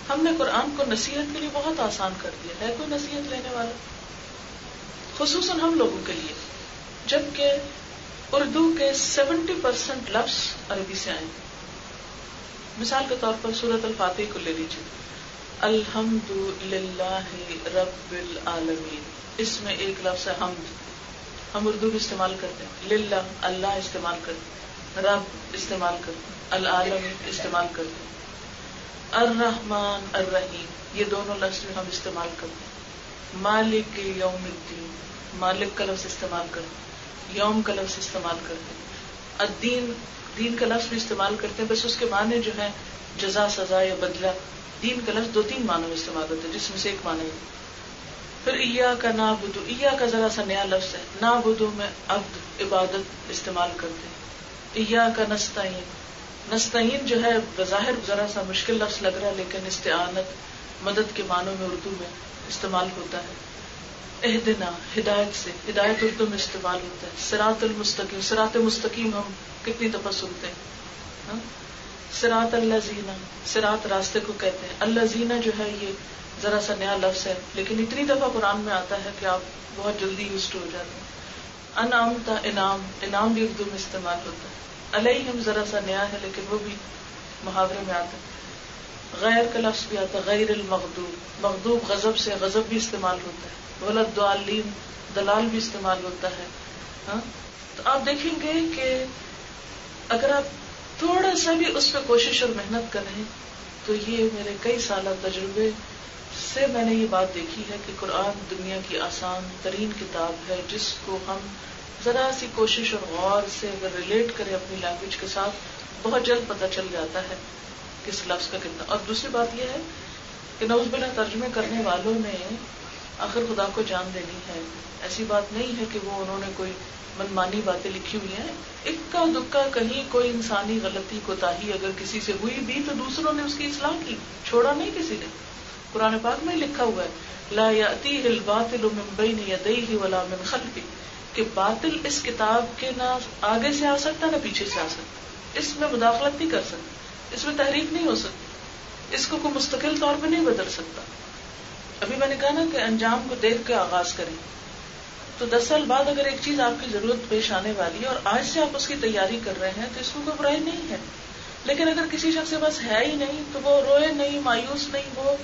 Speaker 1: ہم نے قرآن کو نصیحت کے لیے بہت آسان کر دیا ہے، کوئی نصیحت لینے والا، خصوصاً ہم لوگوں کے لیے، جبکہ اردو کے 70% لفظ عربی سے آئے. مثال کے طور پر سورۃ الفاتحہ کو لے لیجیے، الحمد للہ رب العالمین، اس میں ایک لفظ ہے حمد. ہم اردو بھی استعمال کرتے ہیں، للہ اللہ استعمال کرتے ہیں، رب استعمال کرتے ہیں، العالمین استعمال کرتے ہیں، الرحمن الرحیم یہ دونوں لفظ بھی ہم استعمال کرتے ہیں. مالک یوم الدین، مالک کا لفظ استعمال کرتے ہیں، یوم کا لفظ استعمال کرتے ہیں، الدین دین کا لفظ بھی استعمال کرتے ہیں، بس اس کے معنی جو ہے جزا، سزا یا بدلہ. دین کا لفظ 2-3 معنوں میں استعمال ہوتا ہے جس میں سے ایک معنی ہے. پھر ایاک نعبد، ایاک ذرا سا نیا لفظ ہے، نعبد میں عبد عبادت استعمال کرتے ہیں. ایاک نستعین، نستعین جو ہے بظاہر ذرا سا مشکل لفظ لگ رہا ہے لیکن استعانت، مدد کے معنوں میں اردو میں استعمال ہوتا ہے. اہدنا ہدایت سے، ہدایت اردو میں استعمال ہوتا ہے. صراط المستقیم، صراط مستقیم ہم کتنی دفعہ سنتے ہیں. صراط الذین، صراط راستے کو کہتے ہیں. الذین جو ہے یہ ذرا سا نیا لفظ ہے لیکن اتنی دفعہ قرآن میں آتا ہے کہ آپ بہت جلدی یوزڈ ہو جاتے ہیں. انعمت، انعام، انعام بھی اردو میں استعمال ہوتا ہے. علیہم ذرا سا نیا ہے لیکن وہ بھی محاورے میں آتا ہے. غیر کا لفظ بھی آتا ہے، غیر المغضوب، مغضوب غضب سے، غضب بھی استعمال ہوتا ہے. ولا الضالین، دلال بھی استعمال ہوتا ہے. ہاں تو آپ دیکھیں گے کہ اگر آپ تھوڑا سا بھی اس پہ کوشش اور محنت کریں تو یہ میرے کئی سالہ تجربے سے میں نے یہ بات دیکھی ہے کہ قرآن دنیا کی آسان ترین کتاب ہے جس کو ہم ذرا سی کوشش اور غور سے اگر ریلیٹ کریں اپنی لینگویج کے ساتھ بہت جلد پتہ چل جاتا ہے کس لفظ کا کتنا. اور دوسری بات یہ ہے کہ نعوذ باللہ ترجمے کرنے والوں نے آخر خدا کو جان دینی ہے. ایسی بات نہیں ہے کہ وہ انہوں نے کوئی منمانی باتیں لکھی ہوئی ہیں. اکا دکا کہیں کوئی انسانی غلطی کوتاہی اگر کسی سے ہوئی بھی تو دوسروں نے اس کی اصلاح کی، چھوڑا نہیں کسی نے. قرآن پاک میں لکھا ہوا ہے لا یأتیہ الباطل من بین یدیہ ولا من خلفہ، کہ باطل اس کتاب کے نہ آگے سے آ سکتا نہ پیچھے سے آ سکتا، اس میں مداخلت نہیں کر سکتا، اس میں تحریف نہیں ہو سکتی، اس کو کوئی مستقل طور پہ نہیں بدل سکتا. ابھی میں نے کہا نا کہ انجام کو دیکھ کے آغاز کریں. تو 10 سال بعد اگر ایک چیز آپ کی ضرورت پیش آنے والی ہے اور آج سے آپ اس کی تیاری کر رہے ہیں تو اس میں کوئی برائی نہیں ہے. لیکن اگر کسی شخص کے پاس ہے ہی نہیں تو وہ روئے نہیں، مایوس نہیں، وہ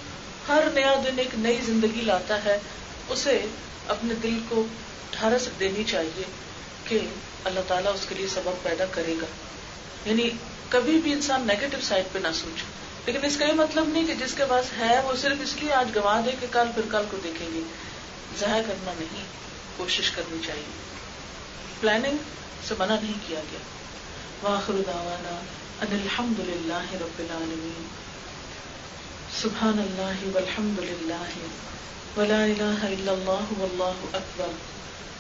Speaker 1: ہر نیا دن ایک نئی زندگی لاتا ہے. اسے اپنے دل کو ڈھارس دینی چاہیے کہ اللہ تعالیٰ اس کے لیے سبب پیدا کرے گا. یعنی کبھی بھی انسان نیگیٹو سائڈ پہ نہ سوچے. لیکن اس کا یہ مطلب نہیں کہ جس کے پاس ہے وہ صرف اس لیے آج گنوا دے کہ کل پھر کل کو دیکھیں گے. ضائع کرنا نہیں، کوشش کرنی چاہیے. پلاننگ سے منع نہیں کیا گیا. وآخر دعوانا ان الحمد للہ رب العالمین. سبحان اللہ والحمد للہ ولا الہ الا اللہ واللہ اکبر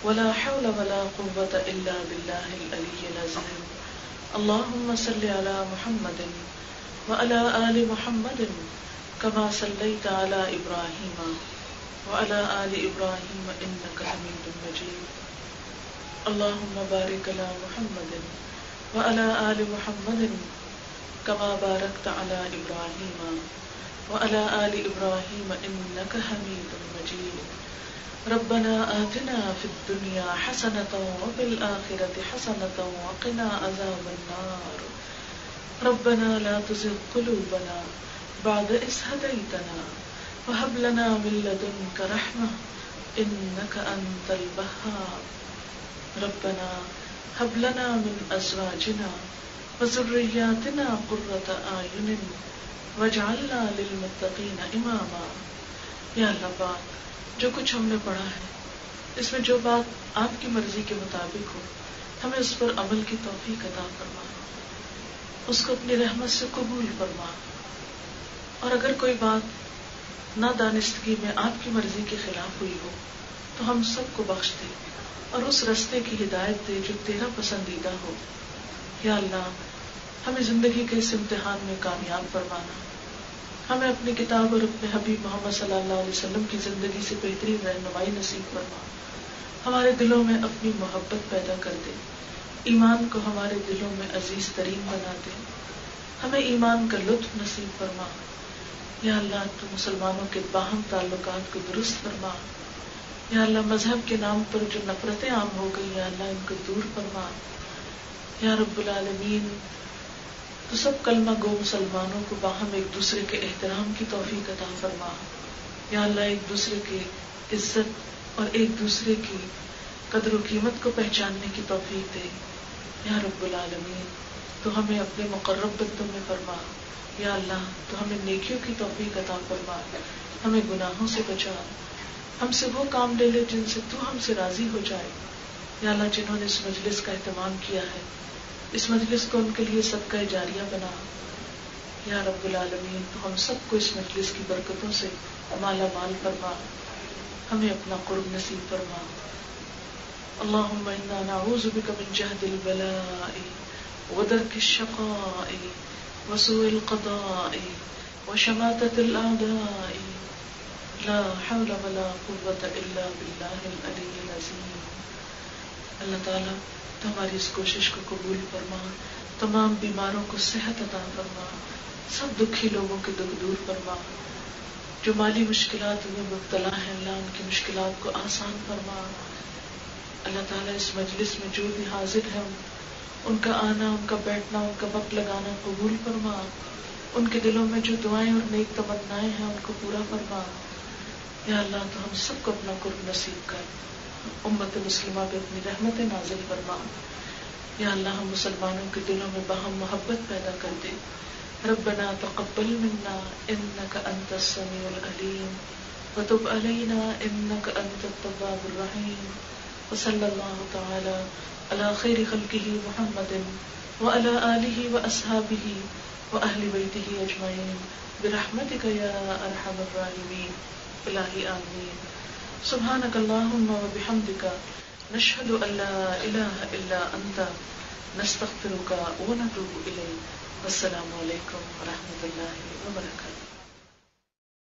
Speaker 1: ولا حول ولا قوة الا باللہ العلی العظیم. اللہم صل علی محمد وعلى آل محمد كما صليت على إبراهيم وعلى آل إبراهيم إنك حميد مجيد. اللهم بارك على محمد وعلى آل محمد كما باركت على إبراهيم وعلى آل إبراهيم إنك حميد مجيد. ربنا آتنا في الدنيا حسنة وفي الآخرة حسنة وقنا عذاب النار. ربنا لا تزغ قلوبنا بعد إذ هديتنا وهب لنا من لدنك رحمة إنك أنت الوهاب. ربنا هب لنا من أزواجنا وذرياتنا قرة أعين واجعلنا للمتقين إماما. یا اللہ پاک جو کچھ ہم نے پڑھا ہے اس میں جو بات آپ کی مرضی کے مطابق ہو ہمیں اس پر عمل کی توفیق عطا فرما، اس کو اپنی رحمت سے قبول فرما. اور اگر کوئی بات نادانستگی میں آپ کی مرضی کے خلاف ہوئی ہو تو ہم سب کو بخش دے اور اس رستے کی ہدایت دے جو تیرا پسندیدہ ہو. یا اللہ ہمیں زندگی کے اس امتحان میں کامیاب فرمانا، ہمیں اپنی کتاب اور اپنے حبیب محمد صلی اللہ علیہ وسلم کی زندگی سے بہترین رہنمائی نصیب فرما. ہمارے دلوں میں اپنی محبت پیدا کر دے، ایمان کو ہمارے دلوں میں عزیز ترین بنا دے، ہمیں ایمان کا لطف نصیب فرما. یا اللہ تو مسلمانوں کے باہم تعلقات کو درست فرما. یا اللہ مذہب کے نام پر جو نفرتیں عام ہو گئی یا اللہ ان کو دور فرما. یا رب العالمین تو سب کلمہ گو مسلمانوں کو باہم ایک دوسرے کے احترام کی توفیق عطا فرما. یا اللہ ایک دوسرے کی عزت اور ایک دوسرے کی قدر و قیمت کو پہچاننے کی توفیق دے. یا رب العالمین تو ہمیں اپنے مقرب بندوں میں فرما. یا اللہ تو ہمیں نیکیوں کی توفیق عطا فرما، ہمیں گناہوں سے بچا، ہم سے وہ کام لے لے جن سے تو ہم سے راضی ہو جائے. یا اللہ جنہوں نے اس مجلس کا اہتمام کیا ہے اس مجلس کو ان کے لیے صدقہ جاریہ بنا. یا رب العالمین تو ہم سب کو اس مجلس کی برکتوں سے مالا مال فرما، ہمیں اپنا قرب نصیب فرما. اللہم انا نعوذ بک من جہد البلاء ودرک الشقاء وسوء القضاء وشماتة الأعداء. لا حول ولا قوة الا باللہ العلی العظیم. اللہ تعالیٰ تو ہماری اس کوشش کو قبول فرما، تمام بیماروں کو صحت عطا فرما، سب دکھی لوگوں کے دکھ دور فرما. جو مالی مشکلات میں مبتلا ہیں اللہ ان کی مشکلات کو آسان فرما. اللہ تعالیٰ اس مجلس میں جو بھی حاضر ہیں ان کا آنا، ان کا بیٹھنا، ان کا وقت لگانا قبول فرما. ان کے دلوں میں جو دعائیں اور نیک تمنائیں ہیں ان کو پورا فرما. یا اللہ تو ہم سب کو اپنا قرب نصیب کر، امت مسلمہ پہ اپنی رحمت نازل فرما. یا اللہ ہم مسلمانوں کے دلوں میں باہم محبت پیدا کر دے. ربنا تقبل منا انك انت السميع العليم وتب علينا انك انت التواب الرحيم. وصلى الله تعالى على خير خلقه محمد وعلى آله وأصحابه وأهل بيته أجمعين برحمتك يا أرحم الراحمين. إلهي آمين. سبحانك اللهم وبحمدك نشهد أن لا إله إلا أنت نستغفرك ونتوب إليك. والسلام علیکم ورحمۃ اللہ وبرکاتہ.